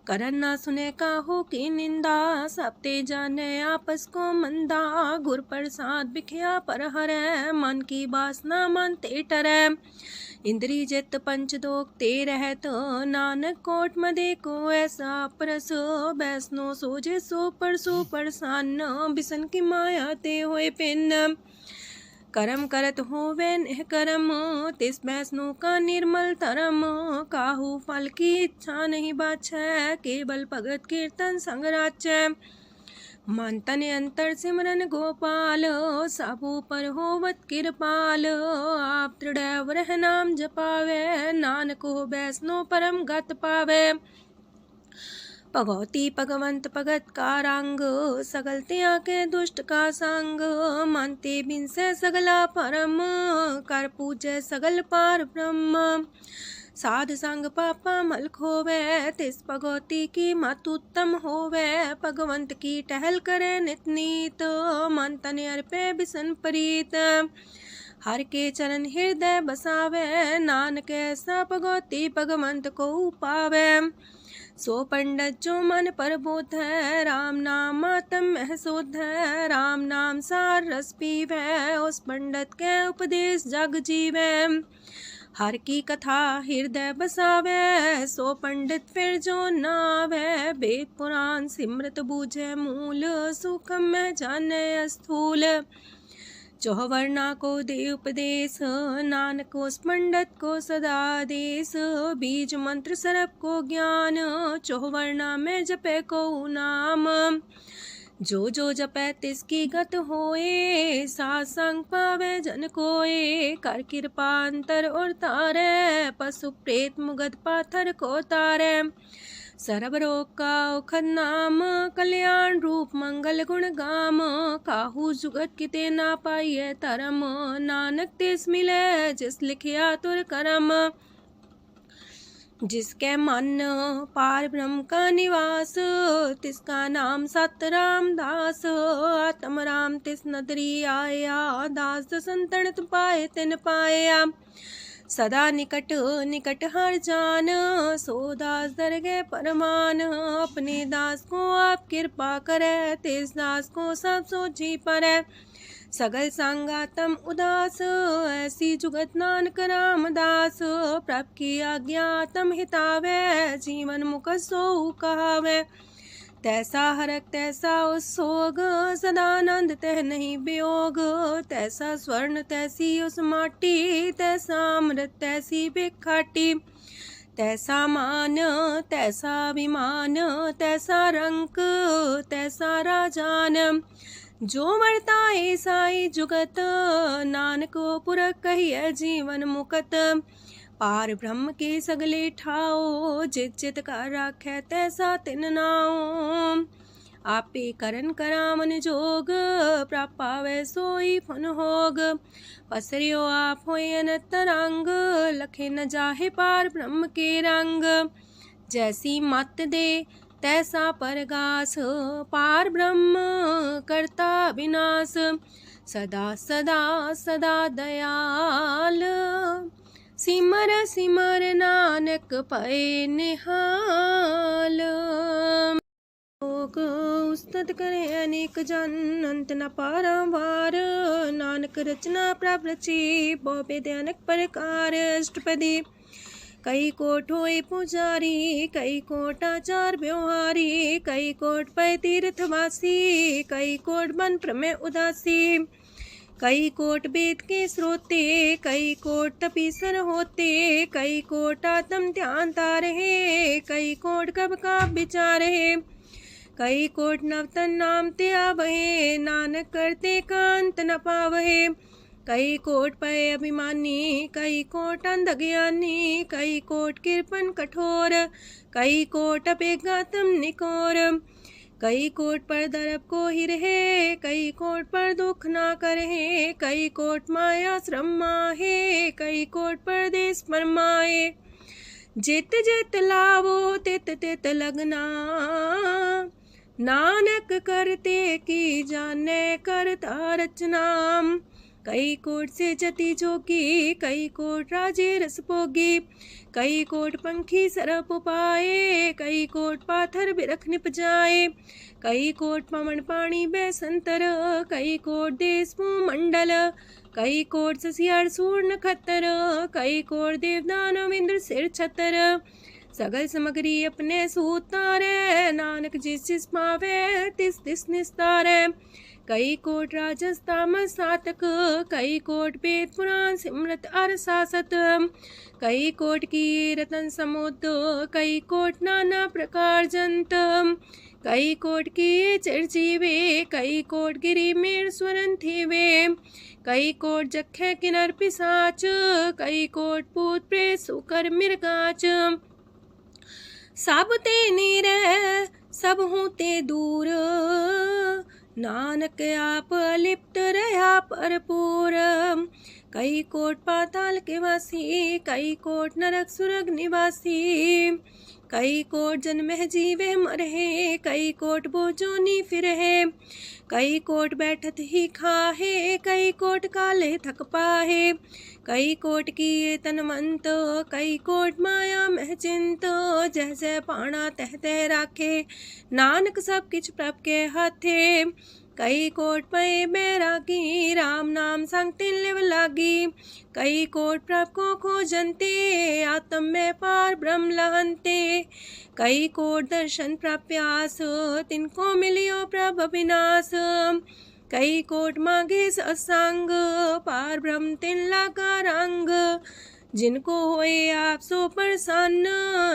करन ना सुने काहू की निंदा, सब ते जाने आपस को मंदा। गुर प्रसाद बिखया पर हरै, मन की बासना मन ते टरै। इंद्री जित पंच दोख ते रहत, नानक कोट मदे को ऐसा परस। बैसनो सोजे सो परसान्न, बिसन की माया ते होए पिन। करम करत होवे निह करम, तिस बैसनो का निर्मल धरम। काहू फल की इच्छा नहीं बाछै, केवल भगत कीर्तन संग राचै। मन तन अंतर सिमरन गोपाल, सबू पर होवत कृपाल। आप दृढ़ रह नाम जपावे, नानक हो बैसनो परम गत पावे। भगवती भगवंत भगत का रंग, सगल त्याग के दुष्ट का संग। मानते बिन से सगला परम, कर पूजे सगल पार ब्रह्म। साध संग पापा मल खोवे, तिस भगवती की मत उत्तम होवे। भगवंत की टहल करे नित नीत, मन तन अर्पे बिसन प्रीत। हर के चरण हृदय बसावे, नानक ऐसा भगवती भगवंत को पावे। सो पंडित जो मन पर बोध है, राम नाम आत्म में शोध है। राम नाम सार रस पीवे, उस पंडित के उपदेश जग जीवे। हर की कथा हृदय बसावे, सो पंडित फिर जो नावे। वेद पुराण सिमरत बूझे मूल, सूक्ष्म में जाने स्थूल। चौवर्णा को दे उपदेश, नानक उस पंडित को सदा देश। बीज मंत्र सरप को ज्ञान, चौवर्णा में जपे को नाम। जो जो जपे तिसकी गत होए, सासंग पावे जन कोए। कर कृपा अंतर और तारे, पशु प्रेत मुगध पाथर को तारे। सर्व रोग का औखद नाम, कल्याण रूप मंगल गुण गाम। काहू जुगत किते ना पाइये धर्म, नानक तिस मिले जिस लिखिया तुर करम। जिसके मन पार ब्रह्म का निवास, तिसका नाम सत रामदास। आत्म राम तिस नदरी आया, दास संतन पाए तिन पाया। सदा निकट निकट हर जान, सो दास दरगे परमान। अपने दास को आप कृपा करे, तिस दास को सब सोची परे। सगल संगातम उदास, ऐसी जुगत नानक रामदास। प्रभ की आज्ञा तम हितावे, जीवन मुख सो कहावे। तैसा हरक तैसा उत्सोग, सदानंद तह नहीं वियोग। तैसा स्वर्ण तैसी उस माटी, तैसा अमृत तैसी बिखाटी। तैसा मान तैसा अभिमान, तैसा रंक तैसा राजान। जो वर्ताए साई जुगत, नानक पुरख कहिए जीवन मुकत। पार ब्रह्म के सगले ठाओ, जित जित का राखै तैसा तिन नाओ। आपे करन करामन जोग, प्राप पावे सोई फन होग। पसरियो आप होय अनंत रंग, लखे न जाहे पार ब्रह्म के रंग। जैसी मत दे तैसा परगास, पार ब्रह्म करता विनाश। सदा सदा सदा दयाल, सिमर सिमर नानक पए निहाल। लोक उस्तत करे अनेक जन, अंत न पारावार। नानक रचना प्रभ रची, बहु अनेक प्रकार। अष्टपदी कई कोट होए पुजारी, कई कोट आचार व्यवहारी। कई कोट पै तीर्थवासी, कई कोट बन प्रमेय उदासी। कई कोट वेद के स्रोते, कई कोट तपीसर होते। कई कोट आत्म ध्यान तारहे, कई कोट कब का विचार है। कई कोट नवतन नाम ते आवहे, नानक करते कांत न पावहे। कई कोट पय अभिमानी, कई कोट अंधज्ञानी। कई कोट कृपन कठोर, कई कोट अपेगातम निकोर। कई कोट पर दरब को ही रहे, कई कोट पर दुख ना करहे। कई कोट माया श्रम माहे, कई कोट परदेश फरमाए। जित जित लावो तित तित लगना, नानक करते की जाने करता रचना। कई कोट से जति जोगी, कई कोट राजे रस भोगी। कई कोट पंखी सरप पाए, कई कोट पाथर बिरख निप जाए। कई कोट पवन पानी बैसंतर, कई कोट देश मंडल। कई कोट ससियार सूर नखतर, कई कोट देवदानव इंद्र सिर छतर। सगल सामग्री अपने सूतारे, नानक जिस जिस पावे तिस तिस निस्तारे। कई कोट राजस तामस सातक, कई कोट वेद पुराण सिमरत अर सासत। कई कोट की रतन समुद्र, कई कोट नाना प्रकार जंत। कई कोट की चिरजीवे, कई कोट गिरी मेर स्वरन थीवे। कई कोट जखे किनर पिसाच, कई कोट पूत प्रेत सुकर मिर्गाच। सब ते नीरे सब हूँ ते दूर, नानक आप अलिप्त रहा भरपूर। कई कोट पाताल के वासी, कई कोट नरक सुरग निवासी। कई कोट जन्म जीवे मरहे, कई कोट बोझोनी फिरहे। कई कोट बैठत ही खाहे, कई कोट काले थक पाहे। कई कोट की तनमंत, कई कोट माया मह चिंत। जह जह पाणा तह तह राखे, नानक सब किछ प्रभ के हाथे। कई कोट पए बैरागी, राम नाम संग तिन लिव लागी। कई कोट प्रभ को खोजंते, आत्म में पार ब्रह्म लहंते। कई कोट दर्शन प्राप्यास, तिनको मिलियो प्रभ अविनाश। कई कोट मांगे सत्संग, पार ब्रह्म तिन लागा रंग। जिनको होए आप सो प्रसन्न,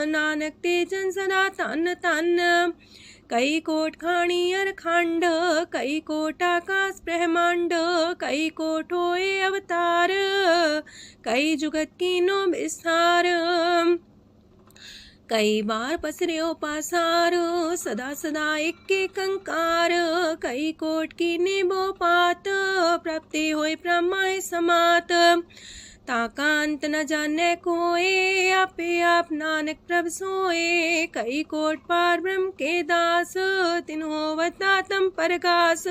नानक ते जन सदा तन तन। कई कोट खाणी अर खंड, कई कोट आकाश ब्रह्मांड। कई कोट होए अवतार, कई जुगत कीनो विस्तार। कई बार पसर्यो पासार, सदा सदा इक्के कंकार। कई कोट की निबो पात, प्राप्ति होय प्रमाय समात। ताका अंत न जाने कोय, आपे आप नानक प्रभ सोए। कई कोट पार ब्रह्म के दास, तिन होवत आत्म परगास।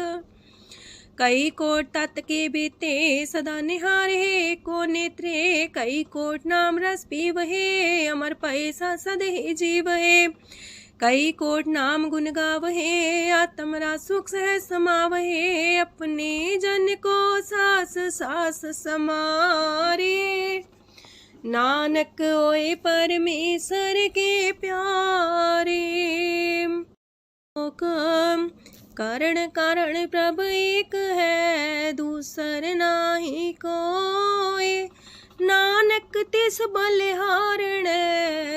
कई कोट तत् के बीते, सदा निहारे को नेत्रे। कई कोट नाम रस पीवहे, अमर पैसा सद ही जीवहे। कई कोट नाम गुण गावहे, आत्मरा सुख सह समावहे। अपने जन को सास सास समारे, नानक होए परमेश्वर के प्यारे। कारण कारण प्रभ एक है, दूसर नाही कोय। नानक तिस बलिहारण,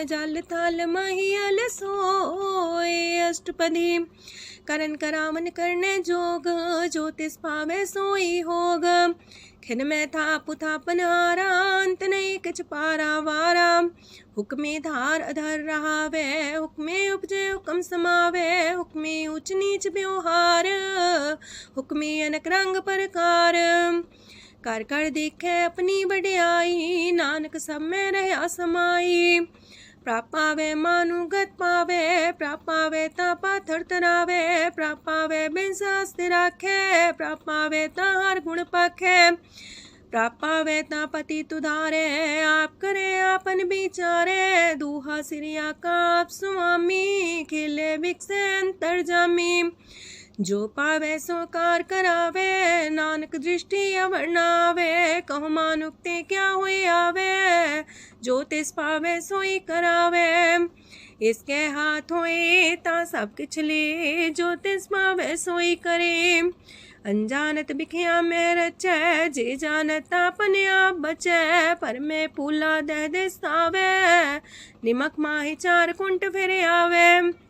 जल थल महियल सोए। अष्टपदी करन करावन करने जोग, जो तिस पावे सोई होग। खिन में था पुथापन हारा, अंत नहीं किछ पारा वारा। हुक्मे धार अधर रहावे, हुक्मे उपजे हुक्म समावे। हुक्मे ऊंच नीच व्यवहार, हुक्मे अनक रंग प्रकार। कर कर देखे अपनी बड़ियाई, नानक सब में रहा समाई। प्राप पावे मानुगत पावे, प्राप पावे ता पाथर तरावे। प्राप पावे बिन शास्त्र राखे, प्राप पावे ता हर गुण पाखे। प्राप पावे ता पति तुधारे, आप करे आपन विचारे। दूहा सिरिया का आप स्वामी, खिले बिकसे अंतर जामी। जो पावे सो कार करावे, नानक दृष्टि अवर्णावे। कहु मानुक्ते क्या हुए आवे, जो तिस पावे सोई करावे। इसके हाथ होए ता सब किछ ले, जो तिस पावे सोई करे। अनजानत बिखिया में रचै, जे जानत अपने आप बचै। पर में पूला दह दिसावे, निमक माही चार कुंट फिर आवे।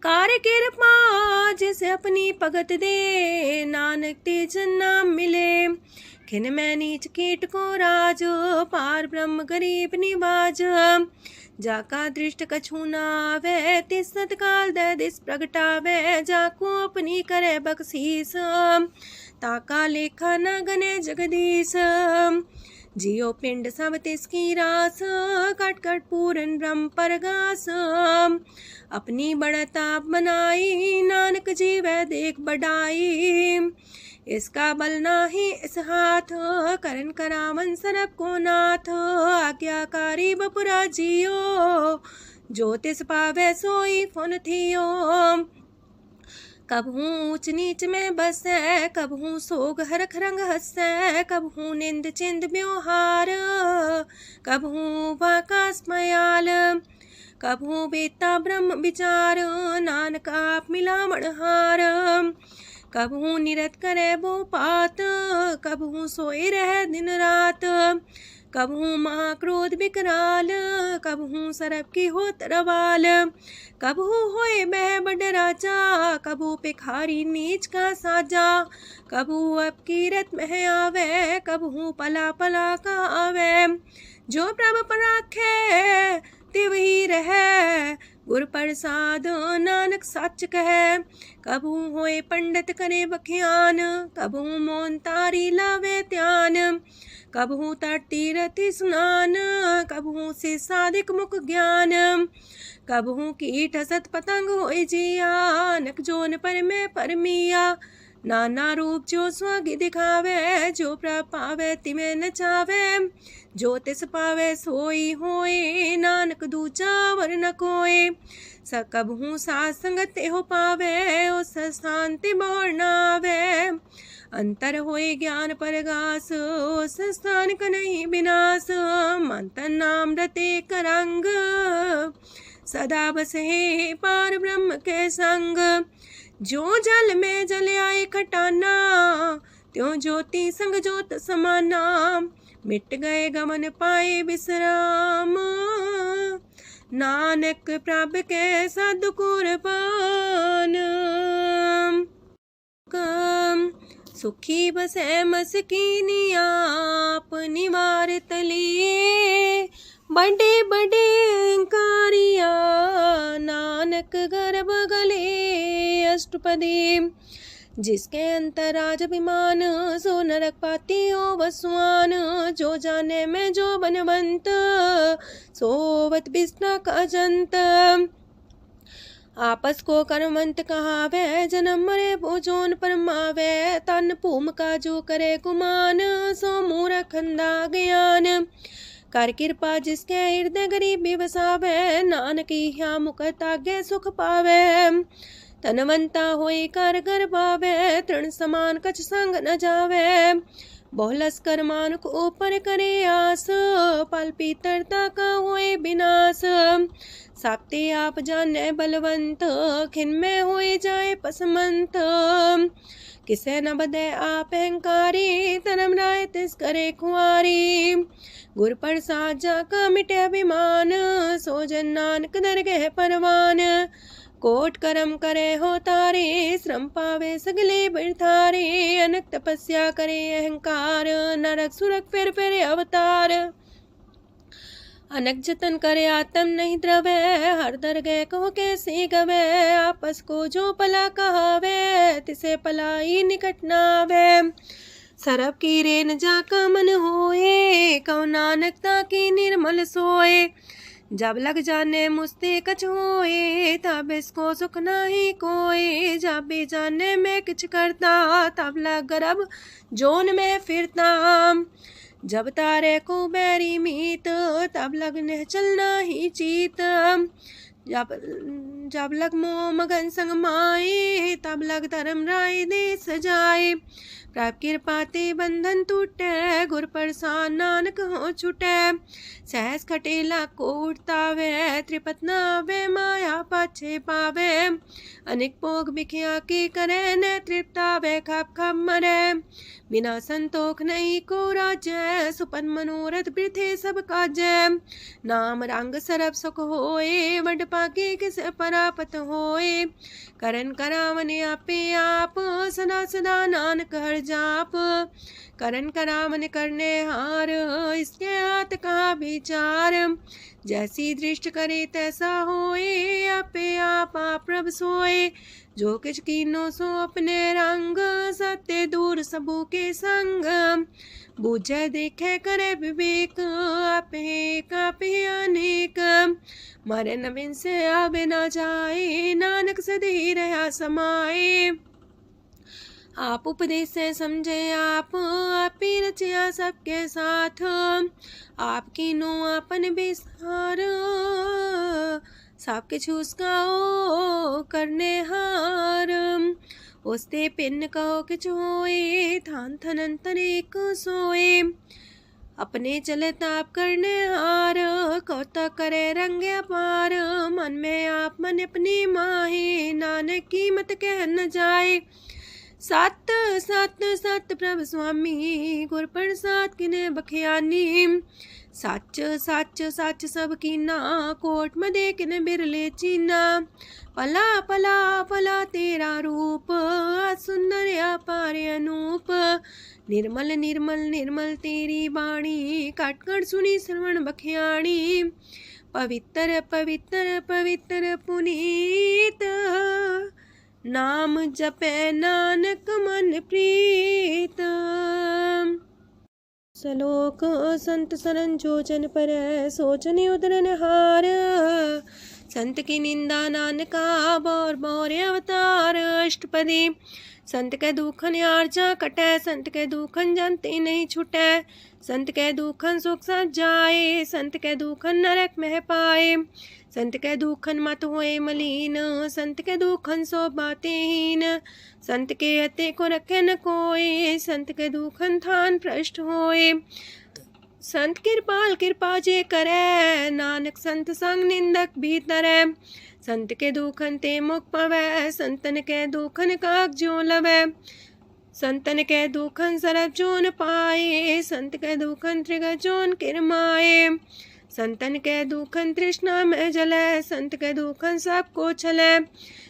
कार कृपा जिसे अपनी भगत दे, नानक तेज नाम मिले। खिन में नीच कीट को राज, पार ब्रह्म गरीब निवाज। जाका दृष्ट कछु न आवे, तिस सतकाल दह दिस प्रगटावे। जाको अपनी करे बख्शीस, ताका लेखा न गने जगदीश। जियो पिंड सब तिसकी रास, कट कट पूरन ब्रह्म परगास। अपनी बढ़ता बनाई, नानक जीवै देख बढ़ाई। इसका बल नाही इस हाथ, करन करावन सरब को नाथ। आज्ञाकारी बपुरा जियो, जो तिस पावे सोई फुन थियो। कबहू ऊंच नीच में बसै, कबहू सोग हरख रंग हंसै। कबहू निंद चिंद व्यवहार, कबहू वाकास मयाल। कबहू बेता ब्रह्म विचार, नानक आप मिलावण हार। कबहू निरत करे वो पात, कबहू सोए रह दिन रात। कबहू महाक्रोध विकराल, कबहू सरब की हो तरवाल। कबहू होए बह बड़ राजा, कबहू भिखारी नीच का साजा। कबहू अब कीरत में आवे, कबहू पला पला का आवे। जो प्रभ पर राखे, तिव ही रहे। गुर प्रसाद नानक सच कहे। कबहू होए पंडित करे बख्यान, कबहू मोन तारी लावे ध्यान। कबहू तट तीरथ स्नान, कबहू से साधिक मुख ज्ञान। कबहू कीट हसत पतंग होए जिया, नक जोन पर में परमिया। नाना रूप जो स्वागी दिखावे, जो प्रभ पावे तिमें नचावे। जो तिस पावे सोई होए, नानक दूजा वर न कोय। सकबहू साथ संगत हो पावे, उस शांति मोर नावे। अंतर होए ज्ञान परगास, उस स्थान का नहीं विनाश। मंतन नाम रते करंग, सदा बसे पार ब्रह्म के संग। जो जल में जल आए खटाना, त्यों ज्योति संग ज्योत समाना। मिट गए गमन पाए विश्राम, नानक प्रभ के सद कुर्बान। सुखी बसे मस्कीनी आप निवारत लिए। बड़े बड़े कारिया, नानक गर्भ गले। अष्टपदी जिसके अंतराज अभिमान, सो नरक पाती हो वसुआन। जो जाने में जो बनवंत, सोवत बिस्ना का जंत। आपस को कर्मंत कहावे, जन्म मरे भोजोन परमावे। तन भूम का जो करे गुमान, सो मूर्ख अंधा ज्ञान। कर कृपा जिसके हृदय गरीबी बसावे, नानक यहाँ मुख तागे सुख पावे। तनवंता होई कर घर पावे, तृण समान कछ संग न जावे। बहुलस कर मानुक ऊपर करे आस, पल पीतरता का होए विनाश। साप्ते आप जाने बलवंत, खिन में होए जाए पसमंत। किसे न बदे आप अहंकारी, धर्म राय तिस करे खुआरी। गुर प्रसाद जाका मिटे अभिमान, सो जन नानक दरगह परवान। कोट करम करे हो तारे, श्रम पावे सगले बिरथारे। अनक तपस्या करे अहंकार, नरक सुरक फिर अवतार। अनक जतन करे आत्म नहीं द्रवे, हर दरगह कहो कैसे गवे। आपस को जो पला कहावे, तिसे पलाई निकट नावे। सरब की रेन जाका मन होए, कहो नानक ताकी निर्मल सोए। जब लग जाने मुस्ते कछ होए, तब इसको सुख नाही कोई। जब भी जाने में किछ करता, तब लग गर्भ जोन में फिरता। जब तारे को बैरी मीत, तब लगने चलना ही चीत। जब लग मोह मगन संग माए, तब लग धर्म राय दे सजाए। प्रभ कृपाते बंधन टूटे, गुर प्रसाद नानक हो छूटे। सहस खटेला को उठतावे, त्रिपत नावे माया पाछे पावे। अनेक भोग बिखिया की करे, न तृप्तावे खप खप मरे। बिना संतोख नहीं को राजय, सुपन मनोरथ वृथे सब काजय। नाम रंग सरब सुख होए, वड पाके किस परापत होए। करन करावन आपे आप, सदा सदा नानक हर जाप। करन करावन करने हार, इसके हाथ का विचार। जैसी दृष्ट करे तैसा होए, आपे आप प्रभ सोए। जो किछ कीनो सो अपने रंग, सत्य दूर सबू के संग। बूझे देखे करे विवेक, आपे अनेक। मरे नवीन से आवे ना जाए, नानक सदी रहा समाए। आप उपदेश से समझे आप ही रचिया सबके साथ। आपकी नो आपन विस्तार, सब किछु उसका ओ करने हार। उसते पिन कहो किछु होए, थान थनन तनेक सोए। अपने चले ताप करने हार, कौतक करे रंग अपार। मन में आप मन अपनी माहे, नानक की मत कह न जाए। सत सत सत प्रभ स्वामी, गुर प्रसाद किने बखियानी। सच सच सच सब कीना, कोट मदे किने बिरले चीना। पला पला पला तेरा रूप, सुंदर अपार अनूप। निर्मल निर्मल निर्मल तेरी बाणी, काटकर सुनी श्रवण बखियाणी। पवित्र पवित्र पवित्र पुनीत, नाम जपे नानक मन प्रीत। सलोक संत सरन जोजन पर, सोचन उदरन हार। संत की निंदा नानका, बौर बौर अवतार। अष्टपदी संत के दुखन आर्जा कटै, संत के दुखन जानते नहीं छुटै। संत के दुखन सुख सज जाए, संत के दुखन नरक में पाए। संत के दुखन मत होए मलीन, संत के दुखन सो बातें हीन। संत के अते को रखे न कोई, संत के दुखन थान भ्रष्ट होए। संत कृपाल कृपा जे करे, नानक संत संग निंदक भीतरै। संत के दुखन ते मुख पवै, संतन के दुखन काग जो लवै। संतन के दुखन सरब जोन पाए, संत के दुखन त्रिगत जोन किरमाए। संतन के दुखन तृष्णा में जले, संत के दुखन सबको छले।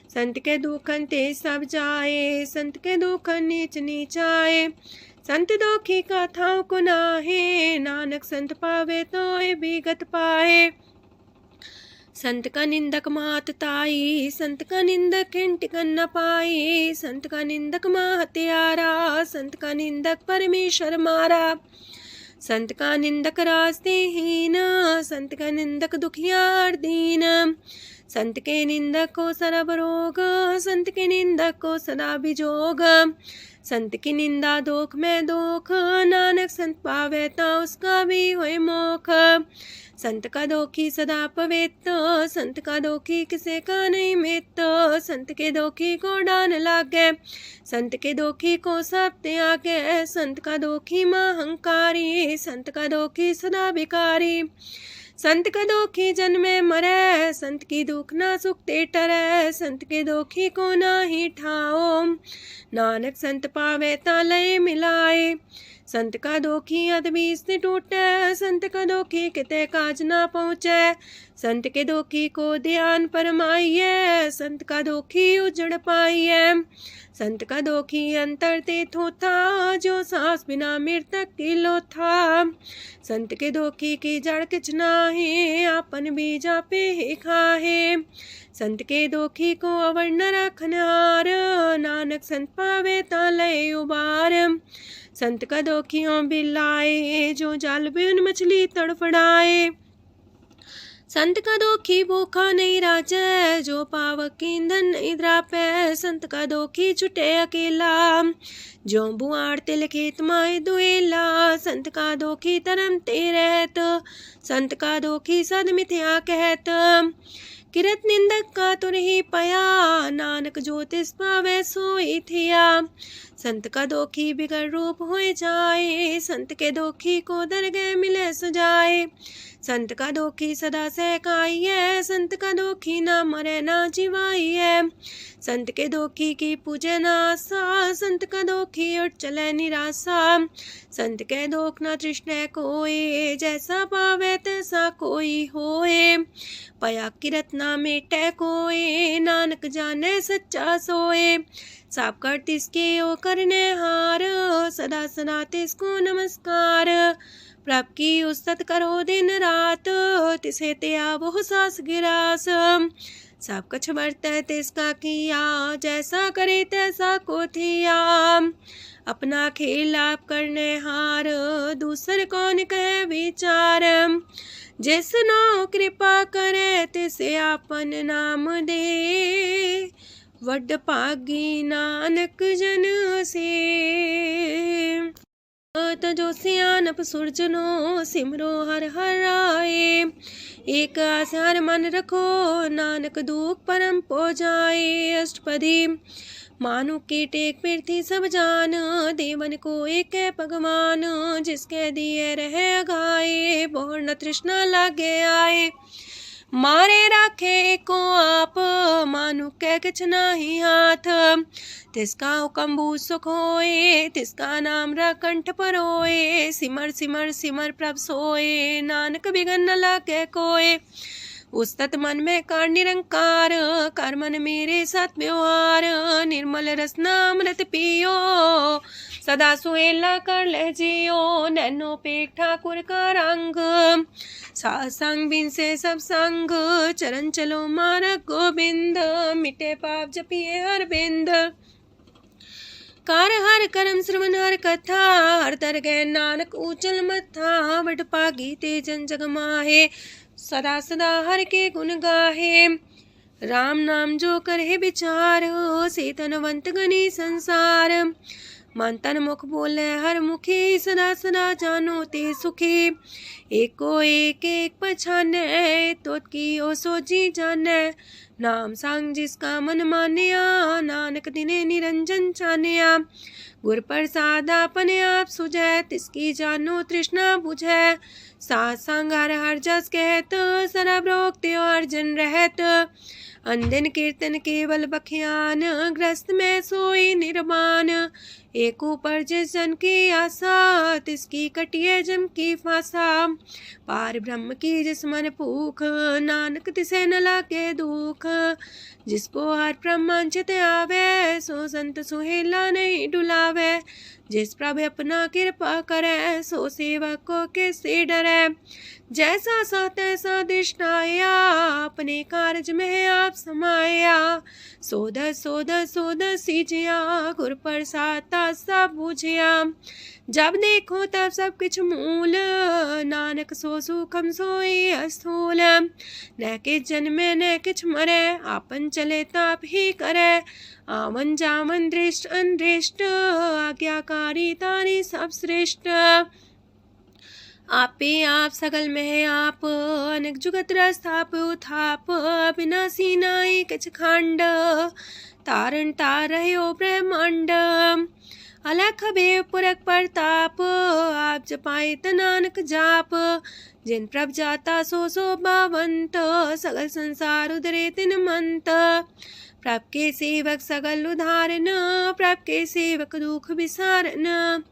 संत के दुखन ते सब जाए, संत के दुखन नीच नीचाए। संत दोखी का थाव को नाहे, नानक संत पावे तो भी गत पाए। संत का निंदक मात ताई, संत का निंदक हिंटिकन न पाई, संत का निंदक माँ हत्यारा, संत का निंदक परमेश्वर मारा। संत का निंदक रास्ते हीन, संत का निंदक दुखियार दीन, संत के निंदक को सरब रोग, संत के निंदक को सदा बिजोग। संत की निंदा दोख में दोख, नानक संत पावे ता उसका भी होए मोख। संत का दोखी सदा पवित्र, संत का दोखी किसे का नहीं मित, संत के दोखी को डान लागे, संत के दोखी को सब त्यागे, संत का दोखी महंकारी, संत का दोखी सदा भिकारी। संत का दोखी जन्मे मरे, संत की दुख ना सुख ते टरे, संत के दोखी को ना ही ठाओ, नानक संत पावे ता लय मिलाए। संत का दोखी अदबीस से टूटे, संत का दोखी किते काज ना पहुँचे, संत के दोखी को ध्यान परमाइए, संत का दोखी उजड़ पाइए। संत का दोखी अंतर ते थोथा, जो सांस बिना मृतक की लोथा। संत के दोखी की जड़ किछ नाहे, आपन बीजा पे ही खाहे। संत के दोखी को अवर न रखनहार, नानक संत पावे ता लय उबार। संत का दोखियों बिलाए, जो जाल बिन मछली तड़फड़ाए। संत का दोखी भूखा नहीं राजे, जो पावक ईंधन नहीं द्रापे। संत का दोखी छुटे अकेला, जो बुआड़ तिल खेत माए दुएला। संत का दोखी तरम ते रहत, संत का दोखी सद मिथ्या कहत। किरत निंदक का तुर ही पया, नानक जो तिस पावे सोई थिया। संत का दोखी बिगड़ रूप होए जाए, संत के दोखी को दरगह मिले सुजाए। संत का दोखी सदा सहकाइए, संत का दोखी ना मरे ना जिवाइए। संत के दोखी की पूजे ना आशा, संत का दोखी उठ चले निराशा। संत के दोख ना तृष्णा कोई, जैसा पावे तैसा कोई होए। पया किरत ना मेटे कोई, नानक जाने सच्चा सोए। साप कर तिसके ओ करने हार, सदा सदा तिसको नमस्कार। प्रभ की उस्तत करो दिन रात, तिसे त्या वो सास गिरास। सब कुछ बरते तिसका किया, जैसा करे तैसा को थिया। अपना खेल आप करने हार, दूसर कौन कहे विचार। जिसनो कृपा करे तिसे आपन नाम दे, वड पागी नानक जन से। तजो सियानप सुरजनो, सिमरो हर हर आए। एक आसार मन रखो, नानक दुख परम पो जाए। अष्टपदी मानु की टेक पृथ्वी सब जान, देवन को एक है भगवान। जिसके दिए रहे अघाए, बोर न तृष्णा लागे आए। मारे राखे को आप, मानु के किछ नाही हाथ। तिसका हुक्म सुख होए, तिसका नाम कंठ पर होए। सिमर सिमर सिमर प्रभ सोए, नानक बिगन न लागे कोय। उस्तत मन में कर निरंकार, कर मन मेरे साथ व्यवहार। निर्मल रसना अमृत पियो, सदा सुहेला कर ले जियो। नैनो पेट ठाकुर का रंग, सासंग बिन से सब संग। चरण चलो मार्ग गोविंद, मिटे पाप जपिए हर बिंद। कार हर करम श्रवण हर कथा, हर तर गए नानक ऊचल मथा। बट पागी ते जन जग माहे, सदा सदा हर के गुण गाहे। राम नाम जो करे विचार, से तनवंत गनी संसार। मन तन मुख बोले हर मुखी, सदा सदा जानो ते सुखी। एको एक एक पछाने, तो की ओ सोची जाने। नाम सांग जिसका मन मानिया, नानक दिने निरंजन छानिया। गुर प्रसाद अपने आप सुझै, तिसकी जानो तृष्णा बुझै। सात संग हर हर जस कहत, सरब रोग त्यो अर्जन रहत। अंदिन कीर्तन केवल बखियान, ग्रस्त में सोई निर्वाण। एक ऊपर जिस जन की आशा, तिसकी कटिए जम की फांसा। पार ब्रह्म की जिस मन भूख, नानक तिसे न लागे दुख। जिसको हर प्रमांचित आवे, सो संत सुहेला नहीं डुलावे। जिस प्रभु अपना कृपा करे, सो सेवक को किससे डरे। जैसा सा तैसा दृष्टाया, अपने कारज में आप समाया। सोध सोध सोध सीजिया, गुर प्रसाद सब बूझिया। जब देखो तब सब कुछ मूल, नानक सो सुखम सोई स्थूल। न किछ जन्मे न किछ मरे, आपन चले ताप ही करे। आवन जावन दृष्ट अनदृष्ट, आज्ञाकारी तारी सब श्रेष्ठ। आपे आप सगल में आप, अनेक जुगत रस्थाप उथाप। विनाशी नाई किछ खंड, तारण तार रह्यो ब्रह्मांड। अलख बेव पुरख प्रताप, आप जपाए त नानक जाप। जिन प्रभ जाता सो शोभावंत, सगल संसार उधरे तिन मंत। प्रभ के सेवक सगल उधारन, प्रभ के सेवक दुख विसारन।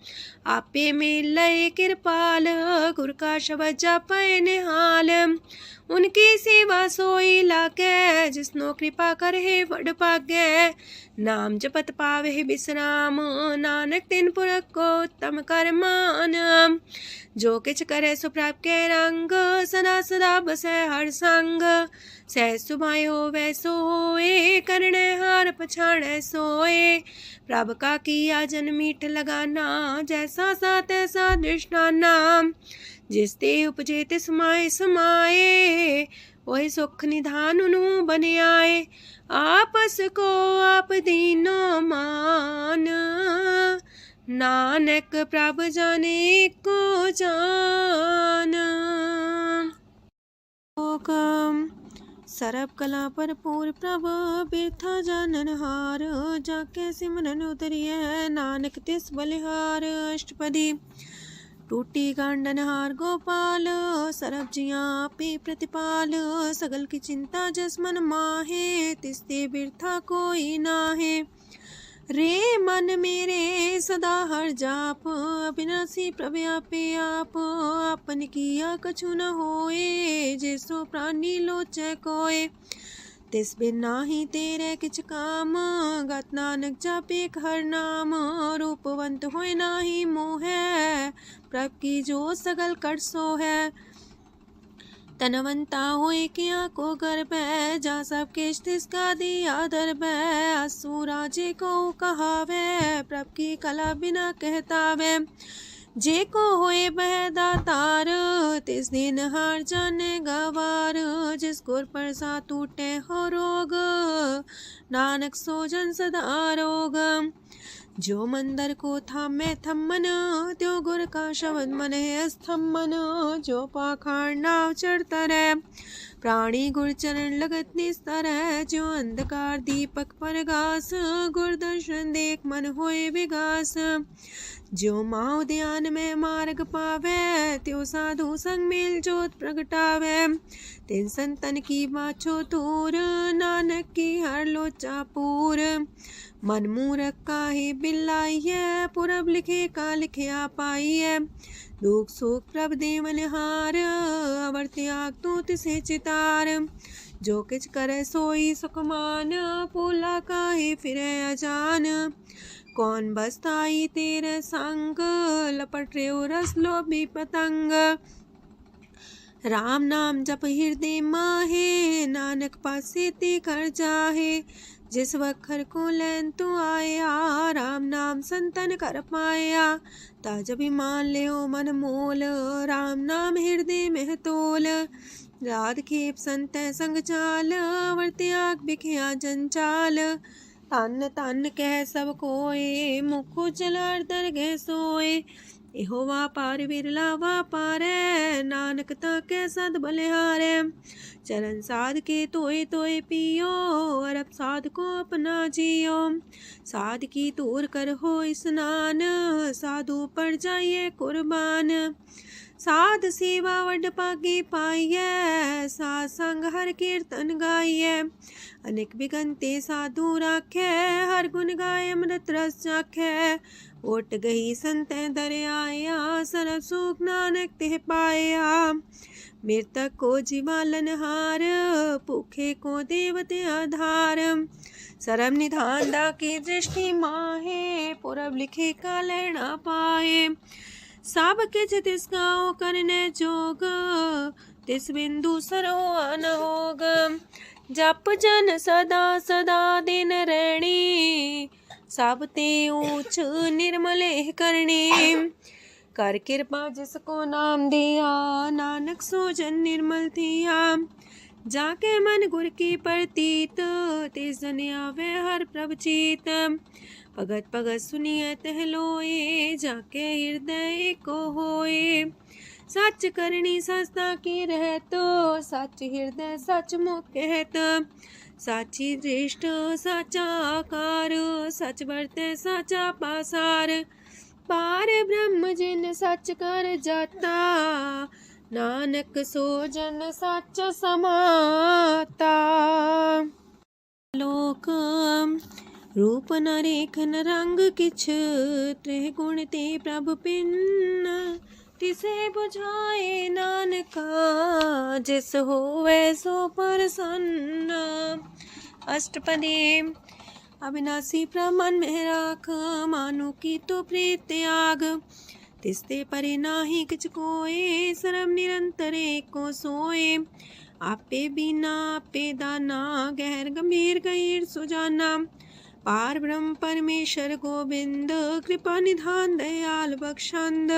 आपे में लय कृपाल, गुर का शब्द जपै निहाल। उनकी सेवा सोई लागे, जिसनो कृपा करे बड़ पागे। नाम जपत पावे विश्राम, नानक तिन पुरख को उत्तम कर मान। जो किछ करे सो प्रभ के रंग, सदा सदा बसै हर संग। सहज सुभाए होवै सो होए, करणे हार पछाड़ै सोए। प्रभ का किया जन मीठ लगाना, जैसा सा तैसा दृष्टाना। जिस ते उपजे तिस माए समाए, ओहि सुख निधान उनु बन आए। आपस को आप दीनो मान, नानक प्रभ जाने को जान। सरब कला भरपूर प्रभ, बिरथा जानन हार। जाके सिमरन उतरिए, नानक तिस बलिहार। अष्टपदी। टूटी गांडन हार गोपाल, सरब जिया पे प्रतिपाल। सगल की चिंता जस मन माहे, तिसते बिरथा कोई नाहे। रे मन मेरे सदा हर जाप, अविनाशी प्रभु आपे आप। आपन किया कछु न होए, जैसो प्राणी लोचै कोय। तिस बिन नाही तेरे किछ काम, गत नानक जापे हर नाम। रूपवंत होय नाही मोह, प्रभ की जो सगल कर सो है। तनवंता होए किया को गर्भ, जा सब किश तिसका दिया दर्भ। असु राजे को कहावे, प्रभ की कला बिना कहतावे। जे को होए बह दातार, तिस दिन हार जाने गवार। जिस गुर प्रसाद टूटे हो रोग, नानक सो जन सदा रोग। जो मंदर को थामे थम्मन, त्यो गुर का शब्द मन है स्तम्भन। जो पाखार नाव चढ़ता रहे, प्राणी गुर चरण लगत निस्तर है। जो अंधकार दीपक पर घास, गुर दर्शन देख मन होए विगास। जो माओ ध्यान में मार्ग पावे, त्यो साधु संग मेल जोत प्रगटावे। तिन संतन की बाछो तूर, नानक की हर लोचा पूर। मन मूरख काहे बिलाइए, पुरब लिखे का लिखिया पाइए। दुख सुख प्रभ देवन हार, अवर त्याग तू तिसे चितार। जो किछ करे सोई सुखमान, पोला काहे फिरे अजान। कौन बसताई तेरे संग, लपट रे रस लोभी पतंग। राम नाम जप हृदय माहे, नानक पासे ते कर जाहे। जिस वखर को लैन तू आया, राम नाम संतन कर पाया। ताज अभिमान ले मन मोल, राम नाम हृदय में तोल। राध खेप संत संग चाल, अवर त्याग बिखिया जंचाल। तन तन कह सब कोय, मुख जलार दरगह सोए। एहो वापार विरला वापारै, नानक ताके सद बलिहारै। चरण साध के तोय तोय पियो, अरब साध को अपना जियो। साध की तूर कर हो स्नान, साधु पर जाइए कुर्बान। साध सेवा वड पागे पाइयै, साध संग हर कीर्तन गाइयै। अनेक बिगंते साधु राखै, हर गुण गाय अमृत रस चाखै। ओट गई संतै दर आया, सरब सुख नानक तिह पाया। मृतक को जीवालन हार, भूखे को देवते आधार। सरब निधान दा की दृष्टि माहे, पुरब लिखे का लैना पाए। सब किछ तिस गाओ करने जोग, तिस बिंदु सरो अनहोग। जप जन सदा सदा दिन रैणी, सब ते ऊंच निर्मल करणी। कर कृपा जिसको नाम दिया, नानक सो जन निर्मल थिया। जाके मन गुर की प्रतीत, तिस जन आवे हर प्रभ चीत। भगत भगत सुनिए तह लोए, जाके हृदय को होए। सच करनी सस्ता की रहत, सच हृदय सच मुख कहत। साची दृष्ट साचा आकार, सच बरते साचा पासार। पार ब्रह्म जिन सच कर जाता, नानक सो जन सच समाता। लोक रूप न रेखन रंग किछ, त्रिह गुण ते प्रभ पिन्न। तिसे बुझाए नानका, जिस होवे सो प्रसन्न। अष्टपदी। अविनाशी प्रभ मन में राख, मानु की तो प्रीत त्याग। तिसते परे नाही किछ कोय, सरब निरंतर एको सोए। आपे बिना आपे दाना, गहर गंभीर गहीर सुजाना। पार ब्रह्म परमेश्वर गोविंद, कृपा निधान दयाल बख्शंद।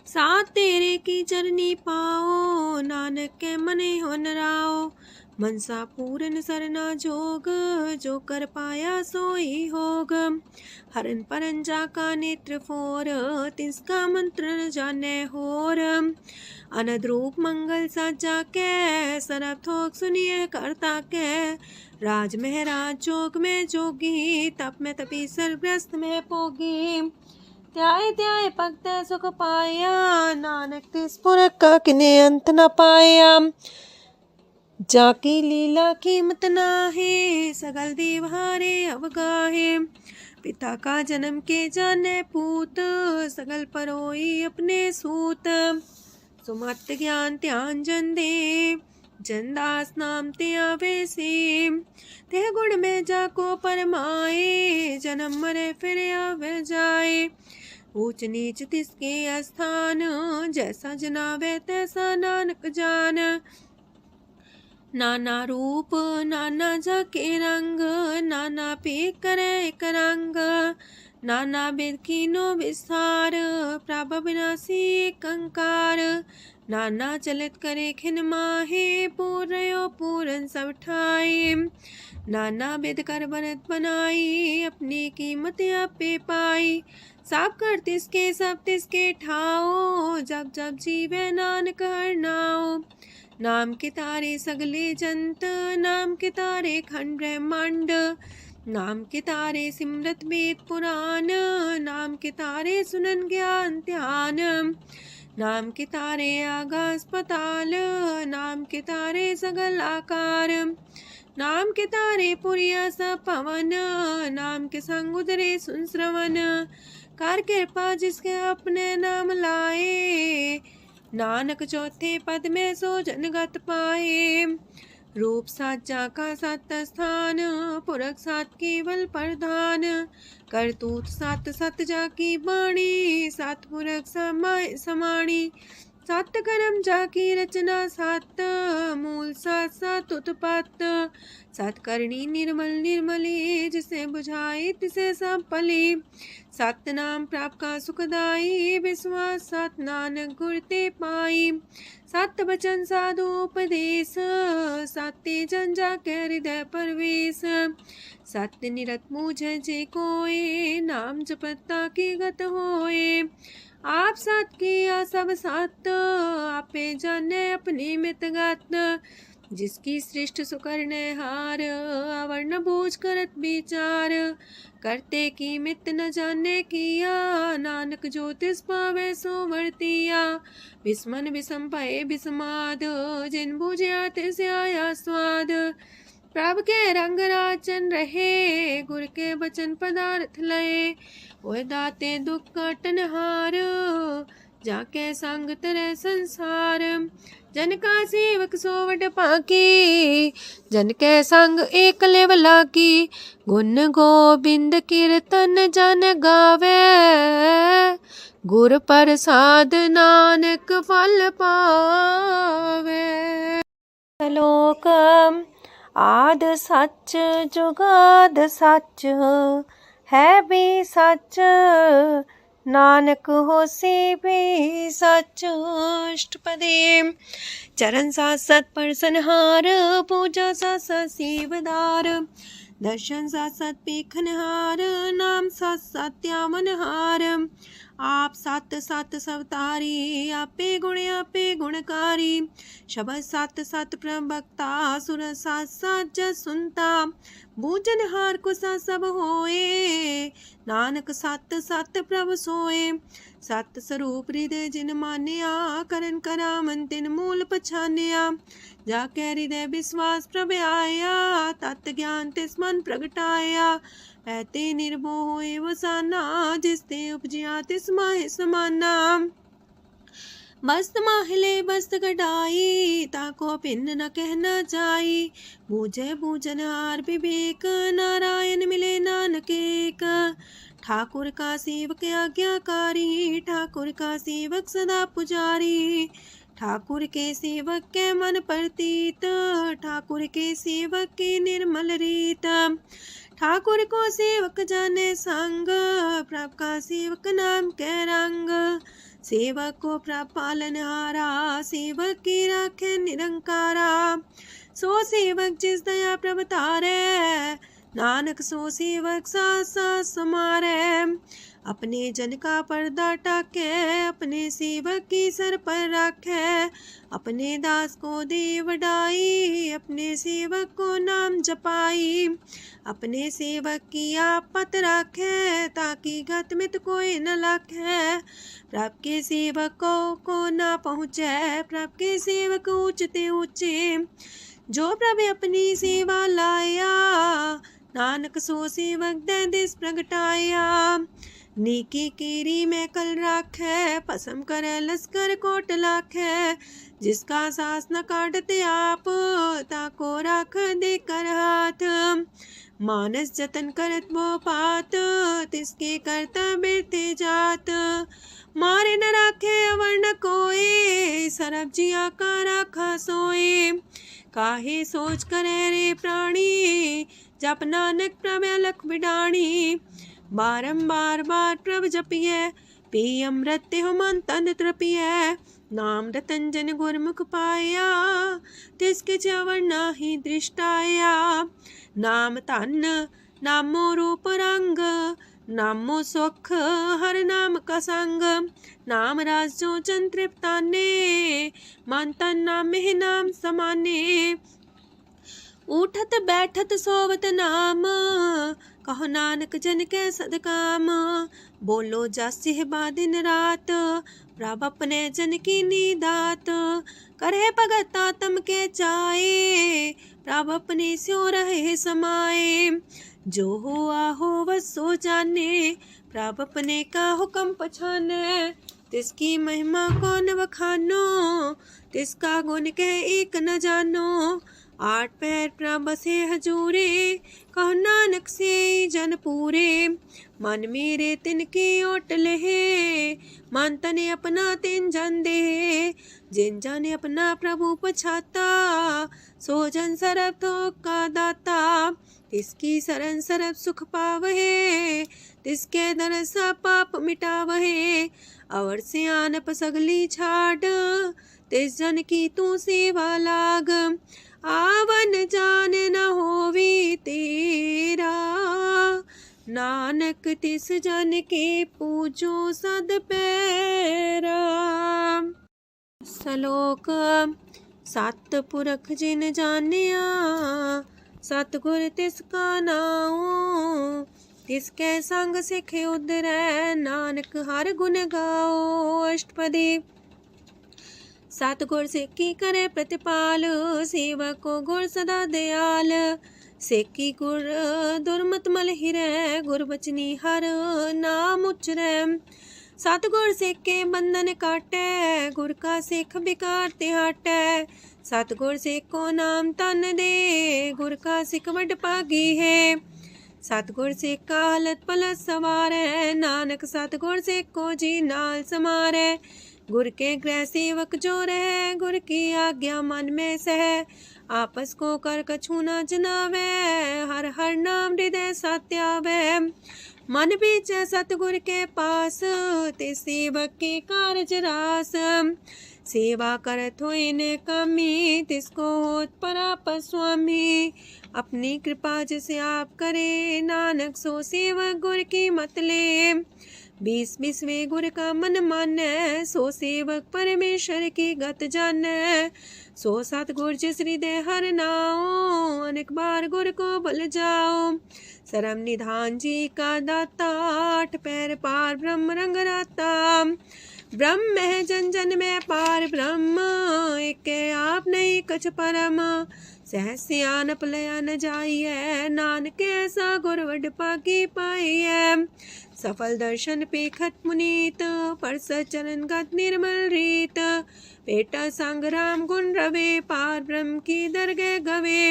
साथ तेरे की चरनी पाओ, नानक के मने हो नराओ। मनसा पूरन सरना जोग, जो कर पाया सोई होग। हरन परन जाका नेत्र फोर, तिसका मंत्र न जाने होर। अनद रूप मंगल साजा के, सरब थोक सुनिए करता के। राज में राज जोग में जोगी, तप में तपी सरग्रस्त में पोगी। त्याय त्याय भगत सुख पाया, नानक तिस पुरख का किने अंत न पाया। जाकी लीला कीमत नाहे, सगल देव हारे अवगाहे। पिता का जन्म के जाने पूत, सगल परोई अपने सूत। सुमत ज्ञान ध्यान जन दे, जन दास नाम ते आवे से। तेह गुण में जाको परमाए, जन्म मरे फिर आवे जाए। ऊंच नीच तिसके स्थान, जैसा जनावे तैसा नानक जान। नाना रूप नाना जाके रंग, नाना पे करे एक रंग। नाना वेद कीनो विस्तार, प्रभ विनाशी कंकार। नाना चलित करे खिन माहे, पूर्यो पूरन सब ठाए। नाना वेद कर बनत बनाई, अपनी कीमत आपे पाई। सब कर तिसके सब तिसके ठाओ, जब जब जीवे नानक हर नाओ। नाम के तारे सगले जंत, नाम के तारे खंड ब्रह्मांड। नाम के तारे सिमरत वेद पुराण, नाम के तारे सुनन ज्ञान ध्यान। नाम के तारे आकाश पाताल, नाम के तारे सगल आकार। नाम के तारे पुरिया सब पवन, नाम के संग उदरे सुन श्रवण। कर कृपा जिसके अपने नाम लाए, नानक चौथे पद में सो जनगत पाए। रूप साचा का सत स्थान, पुरख सात केवल प्रधान। करतूत सत सत जाकी बाणी, सत पुरख समाय समाणी। सत कर्म जाकी रचना सत, मूल सत सत उत्पत्त। सत करनी निर्मल निर्मली, जिसे बुझाए तिसे सब पली। सत नाम प्राप्त का सुखदाई, विश्वास सत नानक गुर ते पाई। सत बचन साधु उपदेश, सत्य जन जाके हृदय परवेश। सत्य निरत मुझे जे कोय, नाम जपता की गत होए। आप सत किया सब सत, आपे जाने अपनी मित गत। जिसकी सृष्ट सुकरने हार, आवरण बूझ करत विचार, करते की मित न जाने किया, नानक जो तिस पावे सो वर्तिया। विस्मन विषम भये विषमाद, जिन बुझिया तिस आया स्वाद। प्रभ के रंग राचन रहे, गुर के बचन पदार्थ लये, ओए दाते दुख काटन हार, जाके संग तरह संसार। जन का सेवक सोवट पाकी, जन के संग एक लेवला की, गुण गोबिंद कीर्तन जन गावे, गुर प्रसाद नानक फल पावे। श्लोक आद सच जुगाद सच, है भी सच नानक होसी भी सच। अष्टपदी। चरण साथ सत परसनहार, पूजा साथ साथ सेवदार, दर्शन साथ साथ पेखनहार, नाम साथ साथ त्यावनहार। आप सत सत सवतारी, आपे गुणकारी, शब्द सत सत प्रवक्ता, सुर साथ साथ जस सुनता, बूझनहार को सा सब होए, नानक सत सत प्रभ सोए। सत स्वरूप हृदय जिन मानिया, करन करामन तिन मूल पछानिया, जाके हृदय विश्वास प्रभ आया, तत् ज्ञान तिस मन प्रगटाया। ऐते निर्भो होए वसाना, जिसते उपजिया तिस माहि समाना। मस्त माहिले बस्त कटाई, ताको भिन्न न कहना जाई, बूझे बूझन हार विवेक, नारायण मिले नानक एक। ठाकुर का सेवक आज्ञाकारी, ठाकुर का सेवक सदा पुजारी, ठाकुर के सेवक के मन प्रतीत, ठाकुर के सेवक की निर्मल रीत। ठाकुर को सेवक जाने संग, प्रभ का सेवक नाम के रंग। सेवक को प्रभ पालनहारा, सेवक की राखे निरंकारा। सो सेवक जिस दया प्रभ तारे, नानक सो सेवक साथ साथ समारे। अपने जन का पर्दा टाके, अपने सेवक की सर पर राखे, अपने दास को दे वडाई, अपने सेवक को नाम जपाई। अपने सेवक की आपत राखे, ताकि गत मित कोई न लाखे। प्रभ के सेवक को ना पहुँचे, प्रभ के सेवक ऊंचते ऊंचे। जो प्रभ अपनी सेवा लाया, नानक सो सेवक दे दिस प्रगटाया। नीकी कीरी में कल राखे, पसम करे लश्कर कोट लाखे। जिसका सास न काटते आप, ताको राख दे कर हाथ। मानस जतन करत वो पात, तिसके करता बिरते जात। मारे न राखे अवर न कोई, सरब जिया का राखा सोए। काहे सोच करे रे प्राणी, जप नानक प्रभ अलख बिडाणी। बारंबार बार प्रभ जपिए, पी अमृत हो मन तन तृपिए। नाम रतन जन गुरमुख पाया, तिसके चवर नाही दृष्टाया। नाम धन नामो रूप रंग, नामो सुख हर नाम का संग। नाम राज जो जन तृप्ताने, मन तन नाम में नाम समाने। उठत बैठत सोवत नाम, कहो नानक जन के सदकाम। बोलो जस बा दिन रात, प्रभ अपने जन की नीदात। करे भगत आत्म के चाए, प्रभ अपने स्यो रहे समाए। जो हुआ हो वस सो जाने, प्रभ अपने का हुक्म पछाने। तिसकी महिमा कौन बखानो, तिसका गुण कह एक न जानो। आठ पैर प्रभ बसे हजूरे, कहो नानक से जन पूरे। मन मेरे तिनकी ओट लहे, मन तने अपना तिन जन दे। जिन जन अपना प्रभु पछाता, सो जन सरब थोक का दाता। तिसकी शरण सरब सुख पावहे, तिसके दरसा पाप मिटावहे। अवर से आनप सगली छाड़, तिस जन की तू सेवा लाग। आवन जान न होवी तेरा, नानक तिस जन के पूजो सद पैरा। श्लोक सतपुरख जिन जानिया सतगुर तिसका नाओ। तिसके संग सिख उधरै नानक हर गुण गाओ। अष्टपदी। सतगुर सेकी करे प्रतिपाल सेवक को गुर सदा दयाल। सेकी गुर दुर्मत मल हिरै गुर बचनी हर नाम उचरै। सतगुर सेके बंधन काटै गुर का सिख बिकार ते हटै। सतगुर सेको नाम तन दे गुर का सिख वड भागी है। सतगुर सेका हलत पलत सवारै नानक सतगुर सेको जी नाल समारै। गुर के गृह सेवक जो रह गुर की आज्ञा मन में सह। आपस को कर कछु न जनावै हर हर नाम हृदय सत्यावै। मन बीचै सतगुर के पास ते सेवक के कारज रास। सेवा करत होए ने कामी तिसको होत परापर स्वामी। अपनी कृपा जिसे आप करे नानक सो सेवक गुर की मत ले। 20 गुर का मन मानै सो सेवक परमेश्वर की गत जानै। सो सतगुर जिस हृदय हर नाओ अनेक बार गुर को बल जाओ। सरम निधान जी का दाता आठ पैर पार ब्रह्म रंग राता। ब्रह्म है जन जन में पार ब्रह्म एक आप नहीं कछ परम। सहस सियानप लया न जाइए नानक ऐसा गुर वड पागी पाइए। सफल दर्शन पेखत मुनीत परस चरण गत निर्मल रीत। बेटा संग राम गुण रवे पार ब्रह्म की दरगह गवे।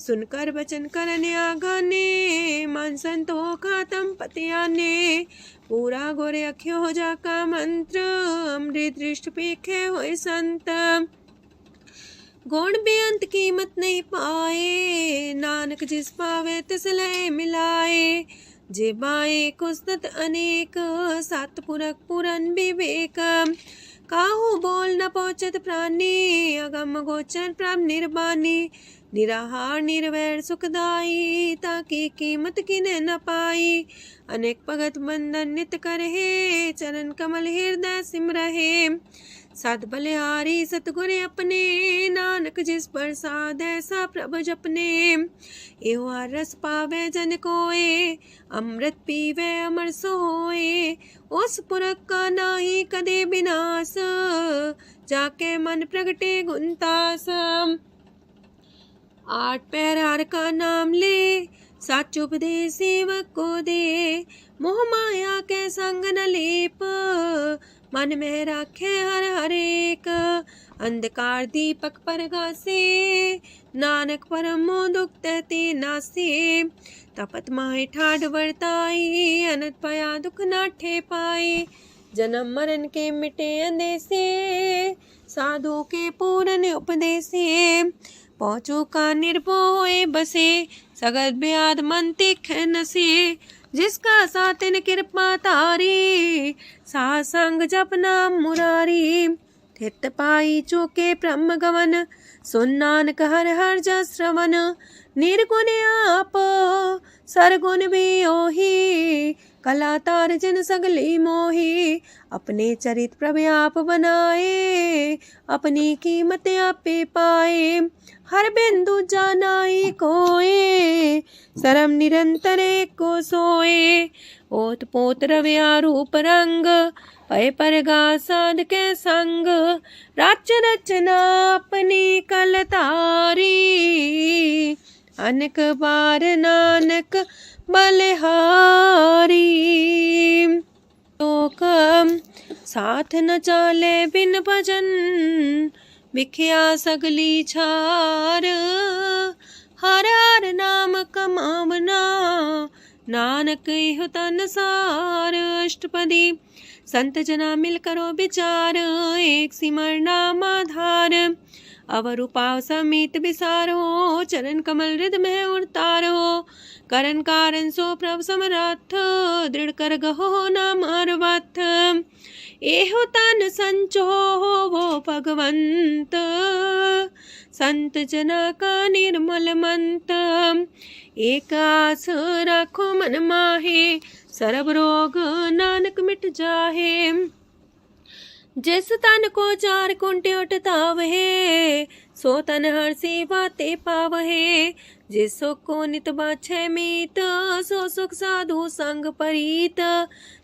सुनकर बचन करन आगाने मन संत हो खातम पतियाने। पूरा गोरे अख्यो हो जाका मंत्र अमृत दृष्ट पेखे होए संत। गुण बेअंत कीमत नहीं पाए नानक जिस पावे तिस लय मिलाए। जे बाए कुस्तत अनेक सतपुरख पुरन विवेक। काहू बोल न पहुँचत प्राणी अगम गोचर प्रभ निर्बानी। निराहार निर्वैर सुखदाई ताकि कीमत किने न पाई। अनेक भगत बंधन नित करहे चरण कमल हृदय सिमरहे। सत बलिहारी सतगुर अपने नानक जिस प्रसाद ऐसा प्रभ जपने। एहो रस पावे जन कोय अमृत पीवे अमर सोए। उस पुरख का नाही कदे विनाश जाके मन प्रगटे गुणतास। 8 पैर हर का नाम ले सच उपदेश सेवक को दे। मोह माया के संग न लेप मन में राखे हर हर एक। अंधकार दीपक पर गासे नानक परम मोह दुख तहते नासे। तपत माहे ठाड वर्ताई अनत पया दुख नाठे पाए। जन्म मरण के मिटे अंदेसे साधु के पूरन उपदेसे। पहुँचो का निर्भय बसे सगत ब्याद मन तिख नसे। जिसका सातिन कृपा तारी साह संग जप नाम मुरारी। थित पाई चूके ब्रह्म गवन सुन नानक हर हर जस श्रवण। निर्गुण आप सरगुण भी ओही कला तार जिन सगली मोही। अपने चरित प्रभ आप बनाए अपनी कीमत आपे पाए। हर बिंदु जानाई कोए सरम निरंतर को सोए। ओत पोत रव्या रूप रंग पय परगा साध के संग। राच रचना अपनी कलतारी अनेक बार नानक बलिहारी। लोक साथ न चाले बिन भजन विख्या सगली छार। हर हर नाम कमावना नानक इह तन सार। अष्टपदी। संत जना मिल करो विचार एक सिमर नाम आधार। अवर उपाव समीत विसारो चरण कमल हृद में उतारो। करन कारण सो प्रभ समरथ दृढ़ कर गहो नाम अर्वथ। एहो तन संचो वो भगवंत संत जना का निर्मल मंत। एक आस राखो मन माहे सरब रोग नानक मिट जाहे। जिस तन को 4 कुंटे उठतावहे सो तन हर्षि बाते पावहे। जिस सुख को नित बाछे मीत, सो सुख साधु संग परीत।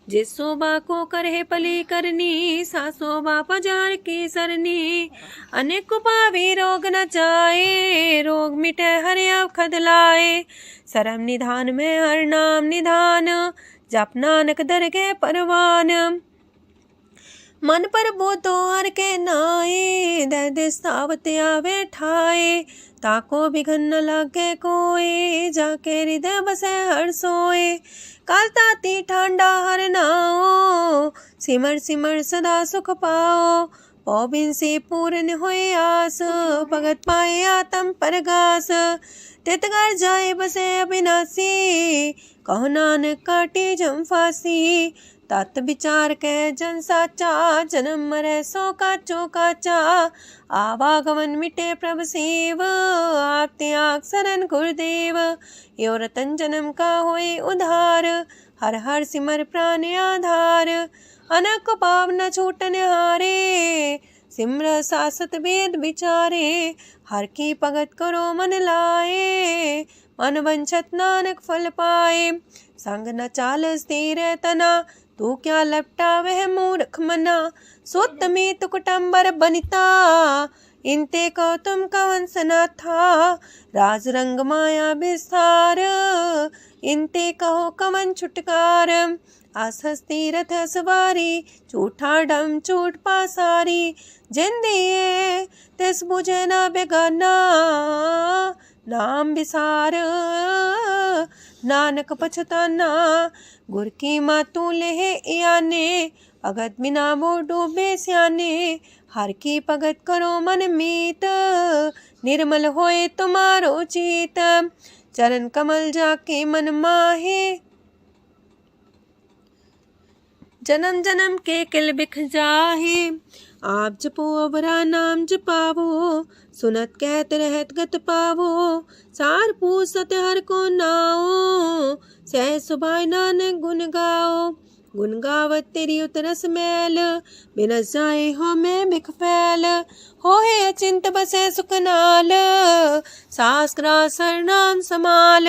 जिस शोभा को करहे पली करनी, सा शोभा पजार की सरनी। अनेक पावी रोग न जाए, रोग मिटे हर अवखद लाए। सरम निधान में हर नाम निधान, जप नानक दरगे परवान। मन पर बोतो हर के नाए, दर्द स्थावत आवे ठाए। ताको बिघन न लागे कोई, जाके हृदय बसे हर सोए। काल ताती ठांडा हर नाओ, सिमर सिमर सदा सुख पाओ। पौबिन से पूर्ण होए आस, भगत पाए आत्म परगास। तितगर जाए बसे अविनाशी, कहो नानक काटे जम फांसी। तत् विचार कह जन साचा, जन्म मरै सो काचो काचा। आवागमन मिटे प्रभ सेव, आप त्याग शरण गुरुदेव। यो रतन जन्म का होए उधार, हर हर सिमर प्राण आधार। अनक पाव न छूटन हारे, सिमर सासत वेद विचारे। हर की भगत करो मन लाए, मन वंछत नानक फल पाए। संग न चाल स्थिर तना, तू क्या लपटा वह मूर्ख मना। सुत में तु कुटुम्बर बनिता, इनते को तुम कवन सना था। राज रंग माया विस्तार, इनते कहो कवन छुटकार। आस हस्ती रथ सवारी, झूठा डम झूठ पासारी। जिन दिए तिस बुझे न बेगाना, नाम विसार नानक पछताना। गुर की मातू लेहे याने, भगत बिना वो डूबे स्याने। हर की भगत करो मन मीत, निर्मल होए तुम्हारो चीत। चरण कमल जाके मन माहे, जन्म जन्म के किल बिख जाहे। आप जपो अवरा नाम जपावो, सुनत कहत रहत गत पावो। सार पूसत हर को नाओ, सह सुभाय नानक गुन गाओ। गुन गावत तेरी उतरस मैल, बिनस जाए हो मैं बिख फैल। होए अचिंत बसे सुख नाल, सास ग्रासर नाम समाल।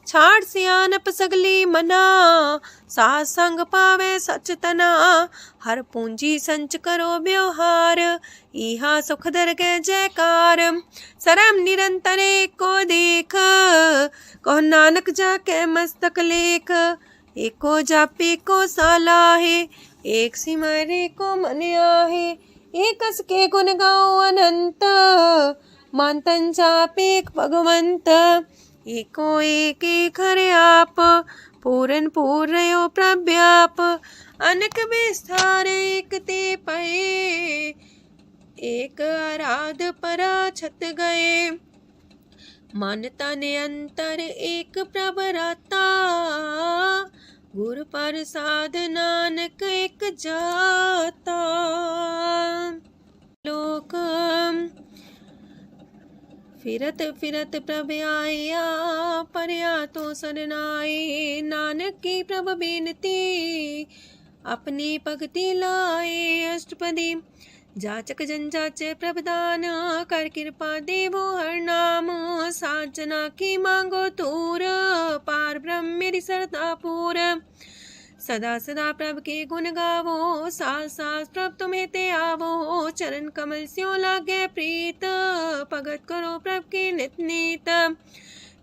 छाड़ सियानप सगली मना, सास संग पावे सच तना। हर पूंजी संच करो व्यवहार, इहा सुख दर के जयकार। सरम निरंतर को देख, कहो नानक जाके मस्तक लेख। एको जापे को सालाहे, एक सिमरे को मन आहे। एक हस के गुण गाओ अनंत, मानतन जापे भगवंत। एको एक एक हरे आप, पूरन पूर्णयो प्रव्याप। अनक विस्तार एक ते पए, एक आराध परा छत गए। मन तन अंतर एक प्रभराता, गुर प्रसाद नानक एक जाता। लोक फिरत फिरत प्रभ आया, परया तो सरनाए। नानक की प्रभ बेनती, अपनी भगति लाए। अष्टपदी जाचक जन जाचे प्रभदान, कर कृपा देवो हर नाम। सात जना की मांगो तूर, पार ब्रह्म मेरी सरदा पूर। सदा सदा प्रभ के गुण गावो, सास सास प्रभ तुम्हें ते आवो। चरण कमल स्यों लागे प्रीत, भगत करो प्रभ के नित नीत।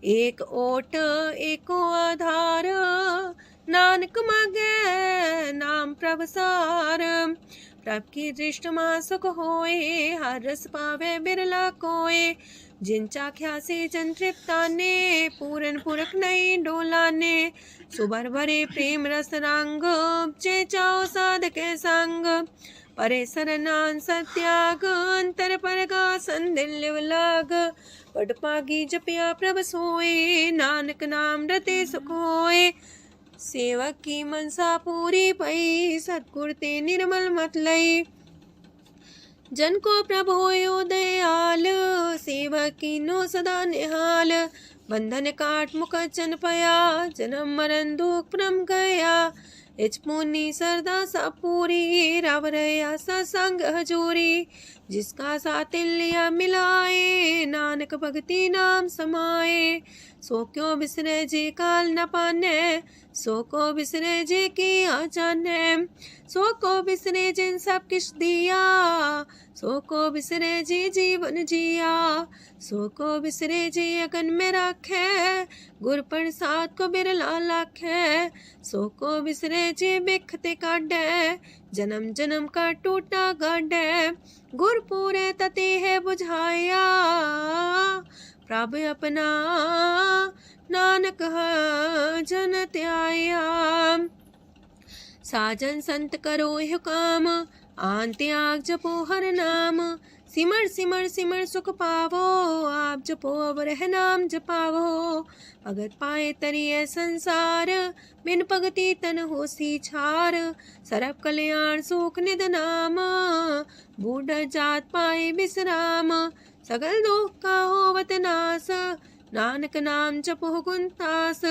एक ओट एको आधार, नानक मांगे नाम प्रभ सार। प्रभ की दृष्टि मां सुख होए, हर रस पावे बिरला कोय। जिन चाख्या से जन तृप्ताने, पूरन पुरख नहीं डोलाने। सुबर भरे प्रेम रस रंग, जे चाओ साधके संग। परे सरनान सत्याग, अंतर परगा संदिल लाग। पट पागी जपिया प्रभ सोए, नानक नाम रते सुख होए। सेवक की मनसा पूरी पई, सतगुर ते निर्मल मत लई। जन को प्रभु होयो दयाल, सेवक कीनो सदा निहाल। बंधन काट मुख चन पया, जन्म मरण दुख परम गया। इच पुनी सरदा सा पूरी, रव रया सत्संग हजूरी। जिसका सातिल्य मिलाए, नानक भगति नाम समाए। सो क्यों बिसरे जी काल न पाने, सो को बिसरे जी की आचाने। सो को बिसरे जिन सब किछ दिया, सो को बिसरे जी जीवन जिया। सो को बिसरे जी अगन में राखे, गुर प्रसाद को बिरला लाखे। सो को बिसरे जी बिखते काढ़े, जन्म जन्म का टूटा गाढ़े। गुर पूरे तति है बुझाया, प्रभ अपना नानक जन त्याया। साजन संत करो यह काम, आन त्याग जपो हर नाम। सिमर सिमर सिमर सुख पावो, आप जपो अब रह नाम जपावो। भगत पाए तरिए संसार, बिन भगति तन होसी छार। सरब कल्याण सुख निध नाम, बूढ़ जात पाए विश्राम। सगल दुख का होवत नाश, नानक नाम जपो गुणतास।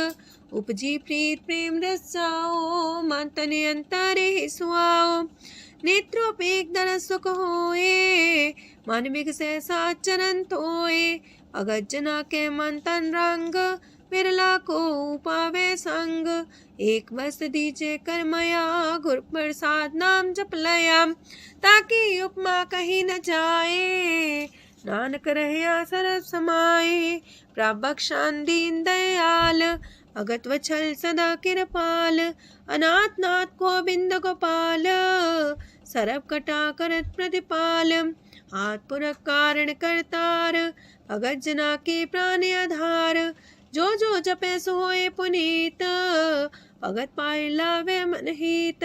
उपजी प्रीत प्रेम रस जाओ, मन तन अंतर ही सुआओ। नेत्रोपेक दरस सुख होए, मन विगसे सात चरण धोए। अगत जना के मन तन रंग, बिरला को पावे संग। एक बस दीजे कर मया, गुर प्रसाद नाम जप लया। ताकि उपमा कहीं न जाए, नानक रहिया सरब समाए। प्रभ बख्शान दीन दयाल, अगत वछल सदा कृपाल। अनाथ नाथ गोविंद गोपाल, सरब कटा करत प्रतिपाल। हाथ पुरख कारण करतार, भगत जना के प्राण आधार। जो जो जपे सो होए पुनीत, भगत पाए लावे मन हित।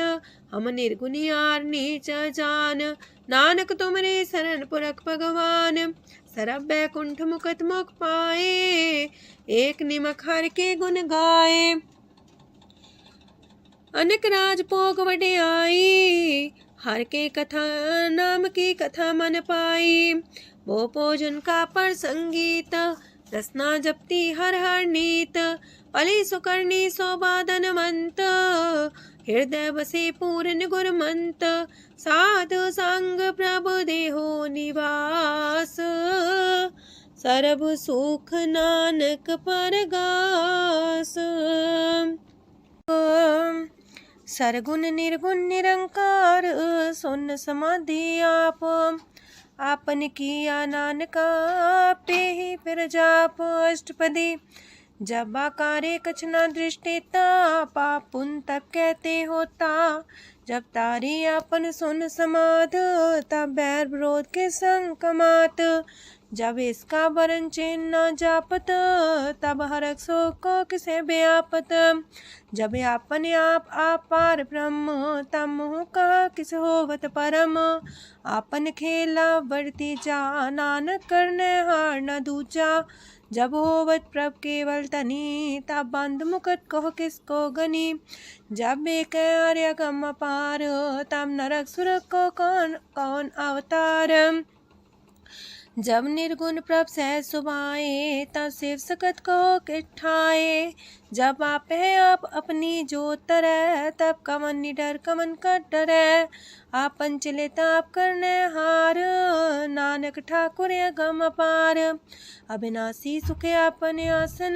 हम निर्गुनियार नीच जान, नानक तुमरे शरण पुरख भगवान। सरब बैकुंठ मुकत मुख पाए, एक निमक हर के गुण गाए। अनेक राज भोग वड्याई, हर के कथा नाम की कथा मन पाई। वो भोजन का पर संगीत, रसना जपती हर हर नीत। पली सुकर्णी शोभा धनवंत, हृदय बसे पूर्ण गुरमंत। साधु संग प्रभु देहो निवास, सरब सुख नानक परगास। सरगुण निर्गुण निरंकार, सुन समाधि आप। आपन किया नानका, पे ही फिर जाप अष्टपदी। जब आकारे कछ न दृष्टिता, पाप पुन तब कहते होता। जब तारी आपन सुन समाध, तब बैर विरोध के संग कमात। जब इसका वरण चिन्ह न जापत, तब हरक शोक को किसे व्यापत। जब आपने आप पार ब्रह्म, तब मोह कहा किस होवत परम। आपन खेला वर्ती जा, नानक करने हार न दूजा। जब होवत प्रभ केवल तनी, तब बंद मुकट कहो किसको गनी। जब एक आर्य गम पार, तब नरक सुरक को कौन कौन अवतार। जब निर्गुण प्रभ सहज सुभाए, तब शिव सकत को किठाए। जब आप है आप अपनी जो तरह, तब कमन निडर कमन का डरे। आपन चले ताप करने हार, नानक ठाकुर गम अपार। अविनाशी सुख आपन आसन,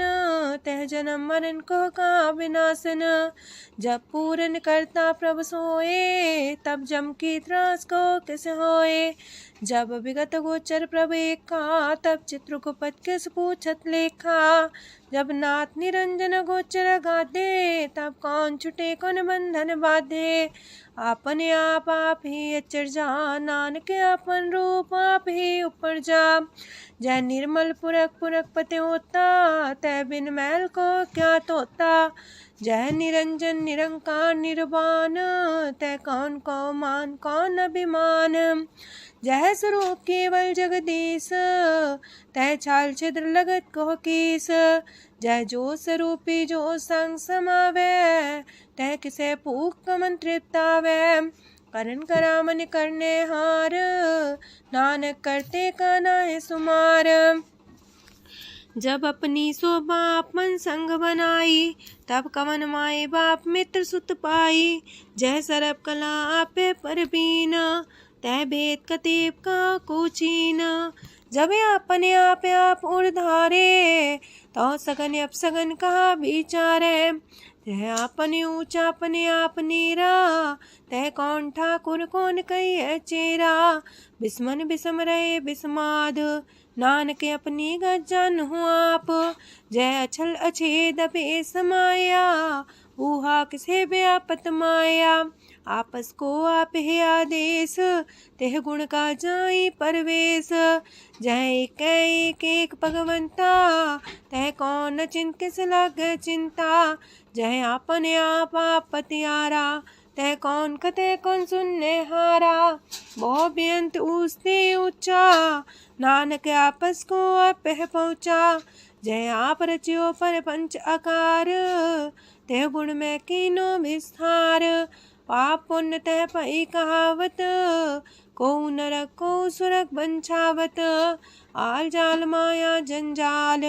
तह जन्म मरण को का विनाशन। जब पूरन करता प्रभु सोए, तब जम की त्रास को किस होए। जब विगत गोचर प्रभु एका, तब चित्रगुप्त किस पूछत लेखा। जब नाथ निरंजन गोचर गाधे, तब कौन छुटे कौन बंधन बाधे। आपने आप ही अचर जा, नानक आपन रूप आप ही ऊपर जा। जय निर्मल पुरख पुरख पते होता, तय बिन मैल को क्या तोता। जय निरंजन निरंकार निर्वाण, तय कौन को मान कौन अभिमान। जय स्वरूप केवल जगदीश, तय छाल छिद्र लगत को कीस। जय जो स्वरूपी जो संग समावे, तय किसे पूक कमन तृप्तावे। करन करामन करने हार, नानक करते का नाहि सुमार। जब अपनी शोभा अपन संग बनाई, तब कवन माए बाप मित्र सुत पाई। जय सरब कला आपे परबीन, तह भेद कतीब का कुचीन। जब अपने आप उड़धारे, तो सगन अपसगन कहा विचारे। तह अपने ऊंचा अपने आप नीरा, तह कौन ठाकुर कौन कही चेरा। बिस्मन बिसम रहे बिस्माद, नानक अपनी गजन हो आप। जय अछल अछेद पे समाया, ऊहा किसे व्यापत माया। आपस को आप है आदेश, तेह गुण का जाई परवेश। जय एक एक भगवंता, तह कौन चिंत किस लग चिंता। जय आपने आप पतियारा, तह कौन कते कौन सुनने हारा। बहु बेअंत ऊसते ऊंचा, नानक आपस को आप पहुँचा। जय आप रचियो पर पंच आकार, तह गुण में कीनो विस्तार। पाप पुण्य तह पई कहावत, को नरक को सुरग बंछावत। आल जाल माया जंजाल,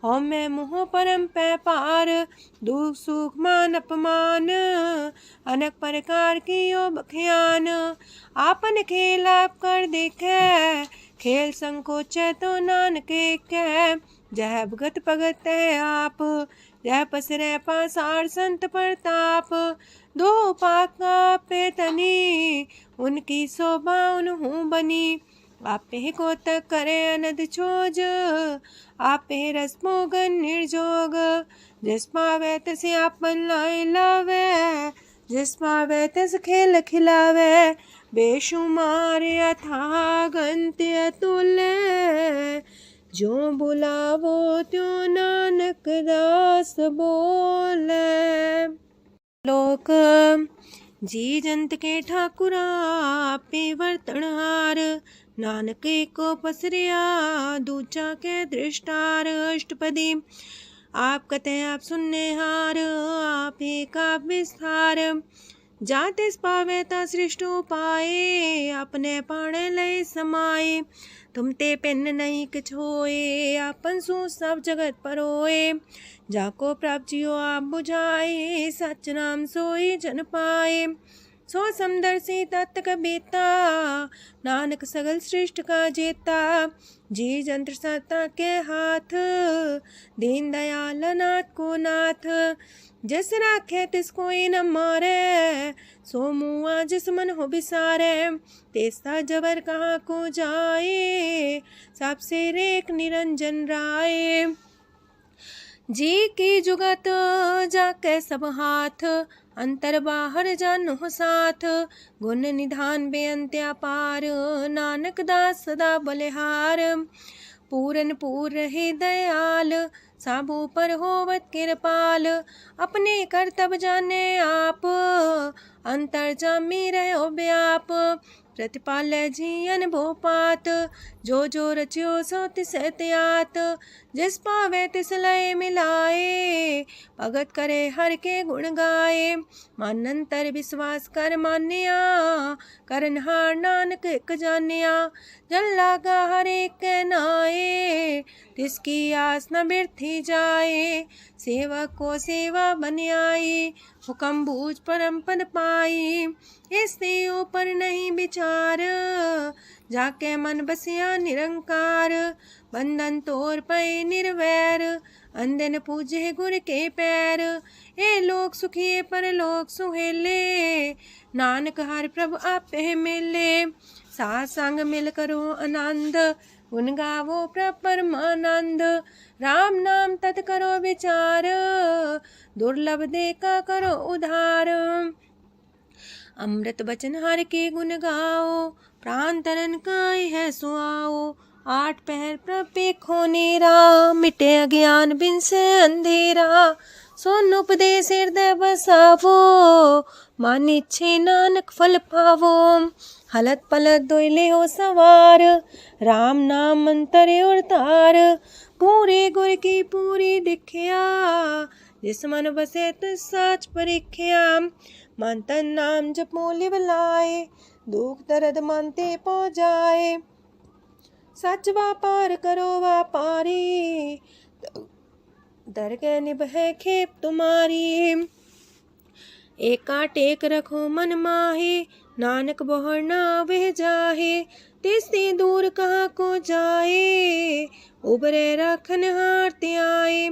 हो मैं मुँह परम पै पार। दुख सुख मान अपमान, अनेक प्रकार की यो बख्यान। आपन खेल आप कर देखे, खेल संकोच तो नानक कह। जय भगत भगत है आप, जय पसरे पासार संत प्रताप। दो पाका पे तनी, उनकी शोभा उन्हू बनी। आपे को तक करे अनद छोज, आपे रस मोगन निर्जोग। जिस पावे तसे आपन लाए लावे, जिस पावे तस खेल खिलावे। बेशुमार अथाह गंत अतुल्य, जो बुलावो त्यों नानक दास बोले। लोक जी जंत के ठाकुरा आपे वर्तनहार। नानक को पसरिया दूजा के दृष्टार। अष्टपदी आप कते आप सुनने हार, आप का विस्तार। जाते पावे ता सृष्टो पाए, अपने पाणे लय समाए। तुम ते पिन नहीं किछ होए, आपन सु सब जगत परोए। जाको प्राप्त जियो आप बुझाए, सच नाम सोई जन पाए। सो समदर्शी तत्क बेता, नानक सगल सृष्ट का जेता। जी जंत्र सत्ता के हाथ, दीन दयाल नाथ को नाथ। जिस राखे तिस कोई न मारे, सो मुआ जिस मन हो बिसारे। तेसा जबर कहाँ को जाए, सबसे रेख निरंजन राय। जी की जुगत जाके सब हाथ, अंतर बाहर जानो साथ। गुण निधान बेअंत्या पार, नानक दास सदा बलिहार। पूरन पूर रहे दयाल, साबू पर होवत कृपाल। अपने कर्तव्य जाने आप, अंतर जामी रहो व्याप। प्रतिपाल जियन भोपात, जो रचियो सो तिस त्यात। जिस पावे तिस लय मिलाए, भगत करे हर के गुण गाए। मानंतर विश्वास कर मान्या, करनहार नानक एक जान्या। जल लागा हर एक नाए, तिसकी आस न बिरथी जाए। सेवक को सेवा बन आई, हुक्म बूझ परम पद पाई। इससे ऊपर नहीं विचार, जाके मन बसिया निरंकार। बंधन तोड़ पे निर्वैर, अंधन पूजे गुर के पैर। ए लोक सुखिए पर लोक सुहेले, नानक हर प्रभु आपे मिले। साथ संग मिल करो आनंद, गुण गावो प्रभु परमानंद। राम नाम तत् करो विचार, दुर्लभ देखा करो उधार। अमृत बचन हर के गुण गाओ, प्राण तरन काय है सुआओ। आठ पहर प्रभ पेखो नेरा, मिटे अज्ञान बिन से अंधेरा। सोन उपदेश हृदय बसावो, मान इच्छे नानक फल पावो। हलत पलत दोइले हो सवार, राम नाम अंतरे उड़तार। पूरे गुर की पूरी दिखिया, जिस मन बसे तिस साच परिख्या। मन तन नाम जपो लिव लाए, दुख दर्द मानते पो जाए। सच व्यापार करो व्यापारी, दरगह निभै खेप तुम्हारी। एका टेक रखो मन माहे, नानक बहुर ना वह जाहे। तिससे दूर कहाँ को जाए, उबरे राखन हार ते आए।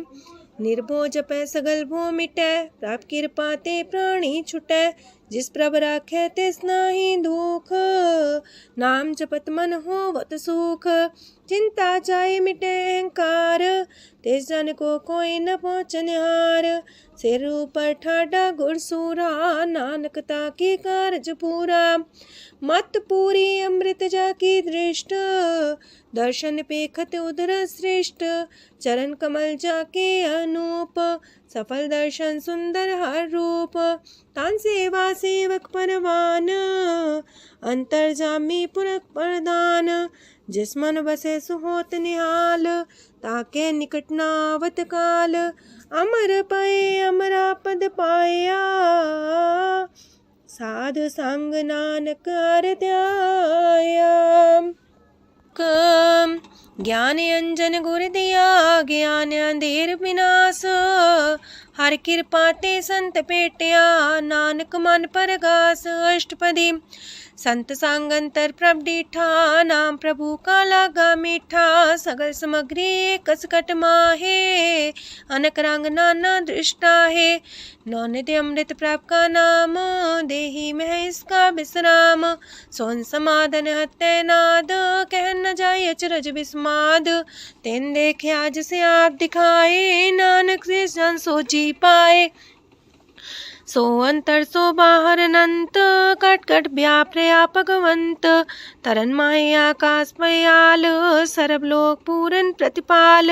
निर्भो जपै सगल भो मिटै, प्रभ कृपा ते प्राणी छुटै। जिस प्रभ राखै तिस नाहि दुख, नाम जपत मन होवत सुख। चिंता जाए मिटे अहंकार, तिस जन को कोई न पहुँचनिहार। सिर ऊपर ठाडा गुरसूरा, नानक ताके कारज पूरा। मत पूरी अमृत जाकी दृष्ट, दर्शन पेखत उदर श्रेष्ठ। चरण कमल जाके अनूप, सफल दर्शन सुंदर हर रूप। तान सेवा सेवक परवान, अंतर्जामी पुरख प्रधान। जिस मन बसे सुहोत निहाल, ताके निकट न आवत काल। अमर पए अमरा पद पाया, साध संग नानक हर ध्याया। ज्ञान अंजन गुर दिया, ज्ञान अंधेर विनाश। हर कृपा ते संत पेटिया, नानक मन परगास। अष्टपदी संत संग अंतर प्रभ डीठा, नाम प्रभु का लागा मीठा। सगल सामग्री कसकट माहे, अनक रंग नाना दृष्टा है। नौनिधि अमृत प्रभ का नाम, देही में इसका विश्राम। सोन समाधन हत्ते नाद, कह न जाय अचरज विस्माद। तेन देखे आज से आप दिखाए, नानक से जन सो जी पाए। सो अंतर सो बाहर अनंत, कट कट व्याप रया भगवंत। तरन माहे आकाश पयाल, सरब लोक पूरन प्रतिपाल।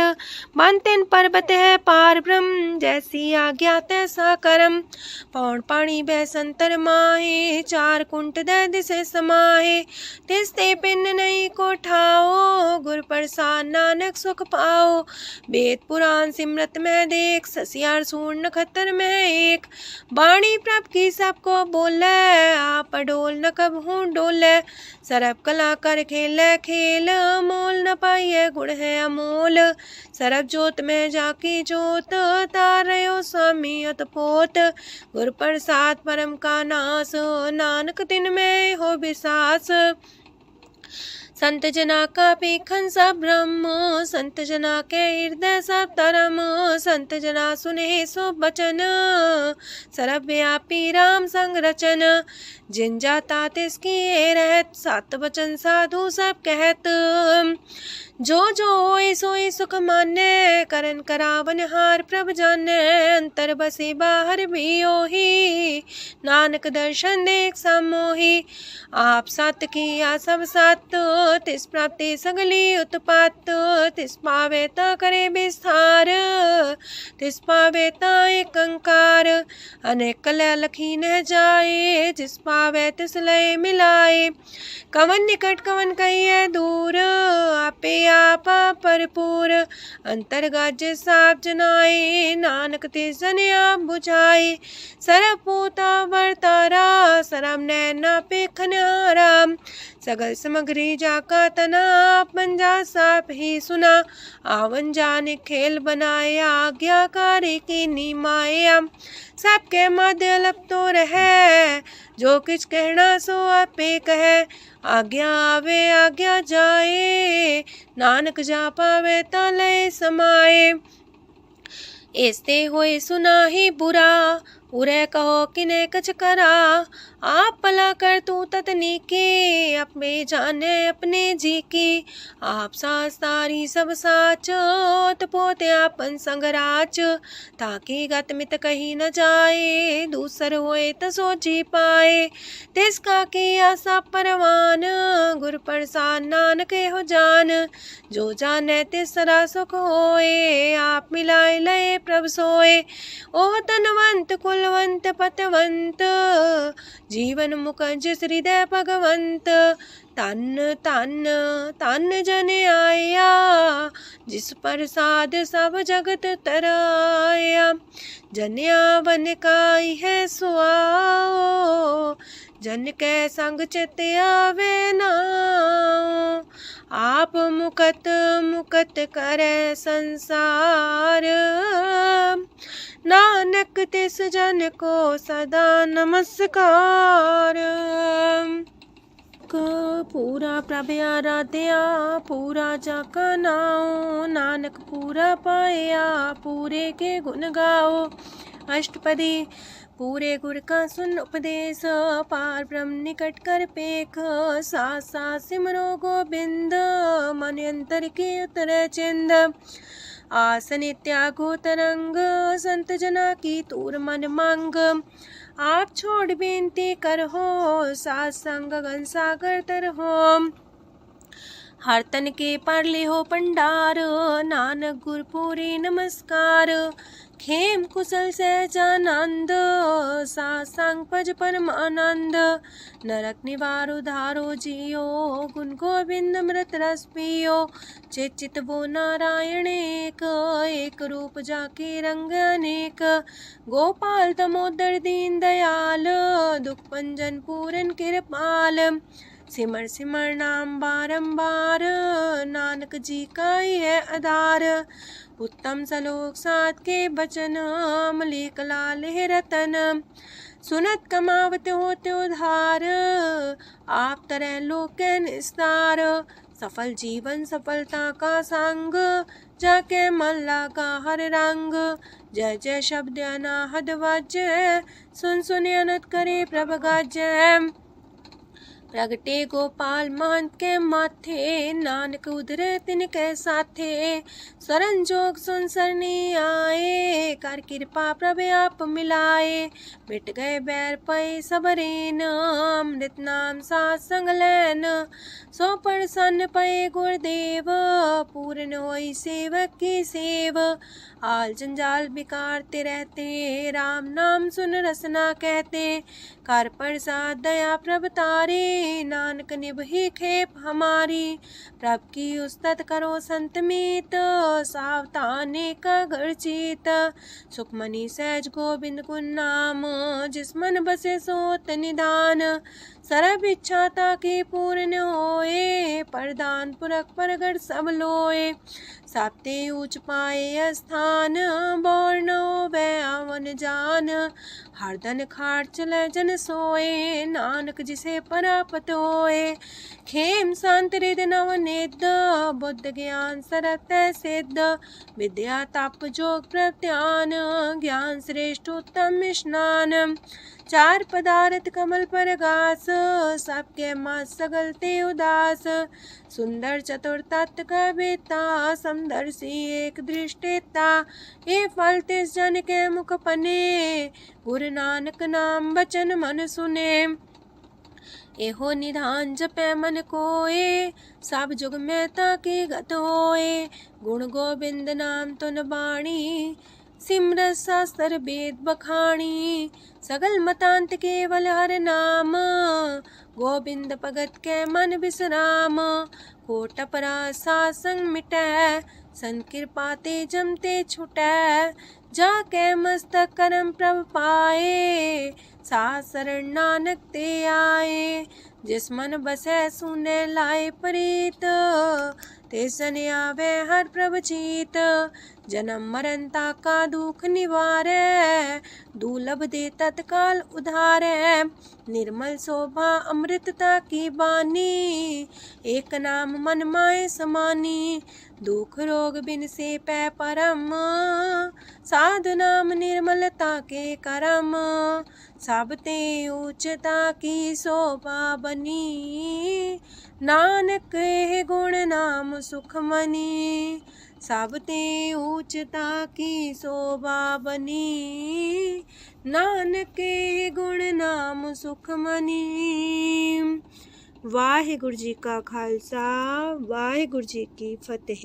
बनतेन पर्वत है पार ब्रह्म, जैसी आज्ञा तैसा करम। पौन पाणी बह संतर माहे, चार कुंट दे दिसे समाहे। तिसते पिन नहीं को ठाओ, गुर प्रसाद नानक सुख पाओ। वेद पुराण सिमरत में देख, ससियार सूर नखत्तर में एक। वाणी प्रभ की सबको बोले, आप डोल न कबहू डोले। सरब कला कर खेले खेल, मोल न पाइए गुण है अमोल। सरब जोत में जाकी जोत, तारयो स्वामी अतपोत। गुर प्रसाद परम का नास, नानक तिन में हो विसास। संत जना का पेखन सब ब्रह्म, संत जना के हृदय सब धर्म। संत जना सुने सो बचन, सरब व्यापी राम संग रचन। जिन जाता तिसकी रहत, सात वचन साधु सब कहत। जो जो होए सोए सुख माने, करन करावन हार प्रभ जाने। अंतर बसे बाहर भी ओही, नानक दर्शन देख समोही। आप सत किया सब सत, तिस प्राप्ति सगली उत्पात। तिस पावे ता करे विस्तार, तिस पावे ता एक अंकार। अनेक कलय लखी न जाए, जिस पावे तिस लय मिलाए। कवन निकट कवन कहिए दूर, आपे आपा भरपूर। अंतर्गत जिस आप जनाए, नानक तिस जन आप बुझाए। सरब पूता वर्तारा, सरब नैना पेखन हारा। सगल सामग्री जाका तना, पंजा साप ही सुना। आवन जाने खेल बनाया, आज्ञाकारी की नी माया। सबके मध्य अलप तो रहे, जो किछ कहना सो आपे कहे। आज्ञा आवे आज्ञा जाए, नानक जा पावे ता लय समाए। ऐसे होए सुना ही बुरा, उरे कहो किने कछ करा। आप भला कर तू ततनी के, अपने जाने अपने जी की। आप सास तारी सब साच, पोते आपन संग राच। ताकि गत मित कही न जाए, दूसर होए त सोची पाए। तिसका किया सब परवान, गुर प्रसाद नानक हो जान। जो जाने तिसरा सुख होए, आप मिलाए लय प्रभ सोए। ओह तनवंत कुलवंत पतवंत, जीवन मुकज हृदय भगवंत। तन तन तन जन आया, जिस प्रसाद सब जगत तराया। जन्या बन काई है सुआओ, जन कै संग चित आवे नाउ, आप मुकत मुकत करे संसार। नानक तिस जन को सदा नमस्कार। पूरा प्रभ आराध्या पूरा जाका नाओ, नानक पूरा पाया पूरे के गुण गाओ। अष्टपदी पूरे गुर का सुन उपदेश, पार ब्रह्म निकट कर पेख। साथ साथ सिमरो गोबिंद, मन अंतर के उतरे चिंद। आसन त्यागो तरंग, संत जना की तूर मन मांग। आप छोड़ बेनती कर हो, सात संग गगन सागर तर हो। हर तन के पर ले हो पंडार, नानक गुर पूरी नमस्कार। खेम कुशल सहजानंद, सात संग पज परम आनंद। नरक निवार उधारो जियो, गुण गोविंद मृत रस पियो। चित चित वो नारायण एक, एक रूप जाके रंग अनेक। गोपाल दामोदर दीन दयाल, दुख भंजन पूरन कृपाल। सिमर सिमर नाम बारंबार, नानक जी का ही है आधार। उत्तम सलोक साध के बचन, मलिक लाल है रतन। सुनत कमावत होते उधार, आप तरह लोक निस्तार। सफल जीवन सफलता का संग, जाके मन लागा हर रंग। जय जय शब्द अनाहद वाजय, सुन सुन अनत करे प्रभ गाजय। प्रगटे गोपाल महंत के माथे, नानक उधरे तिनके साथे। स्वरन जोग सुन सरनी आए, कर कृपा प्रभ आप मिलाए। मिट गए बैर पै सबरेन, अमृत नाम साथ संग लैन। सो प्रसन्न पै गुरुदेव, पूर्ण होई सेवक की सेव। आल जंजाल बिकारते रहते, राम नाम सुन रसना कहते। कर प्रसाद दया प्रभ तारे, नानक निभही खेप हमारी। प्रभ की उस्तत करो संत मीत, सावधानी का घर चीत। सुखमनी सहज गोविंद गुण नाम, जिस मन बसे सोत निधान। सर्व इच्छा ताकि पूर्ण होए, प्रदान पुरख परगट सब लोए। साप्ते ऊंच पाए स्थान, बोर न होवे आवन जान। हरदन खाट चले जन सोए, नानक जिसे परापत होए। खेम शांत हृदय नवनिध, बुद्ध ज्ञान सरत सिद्ध। विद्या तप जोग प्रत्यान, ज्ञान श्रेष्ठ उत्तम स्नान। चार पदार्थ कमल पर घास, सबके मास सगलते उदास। सुंदर चतुर तत्व का बेता, समदर्शी एक दृष्टिता। ये फल तिस जन के मुख पने, गुरु नानक नाम बचन मन सुने। एहो निधान जपै मन कोए, सब जुग में ताके गत होए। गुण गोविंद नाम तुन बाणी, सिमरत शास्त्र वेद बखाणी। सगल मतांत केवल हर नाम, गोविंद भगत के मन विश्राम। कोट अपराध सात संग मिटै, संत कृपा ते जमते छुटै। जाके मस्तक करम प्रभ पाए, साथ शरण नानक ते आए। जिस मन बसै सुने लाए प्रीत, तिस जन आवे हर प्रभ चीत। जन्म मरण ताका दुख निवारै, दुर्लभ दे तत्काल उधारै। निर्मल शोभा अमृतता की बानी, एक नाम मन माय समानी। दुख रोग बिन से पै परम, साधु नाम निर्मलता के करम। सब ते उच्चता की शोभा बनी, नानक है गुण नाम सुखमनी। सब ते उच्चता की शोभा बनी, नानक है गुण नाम सुखमनी। वाहिगुरु जी का खालसा, वाहिगुरु जी की फतेह।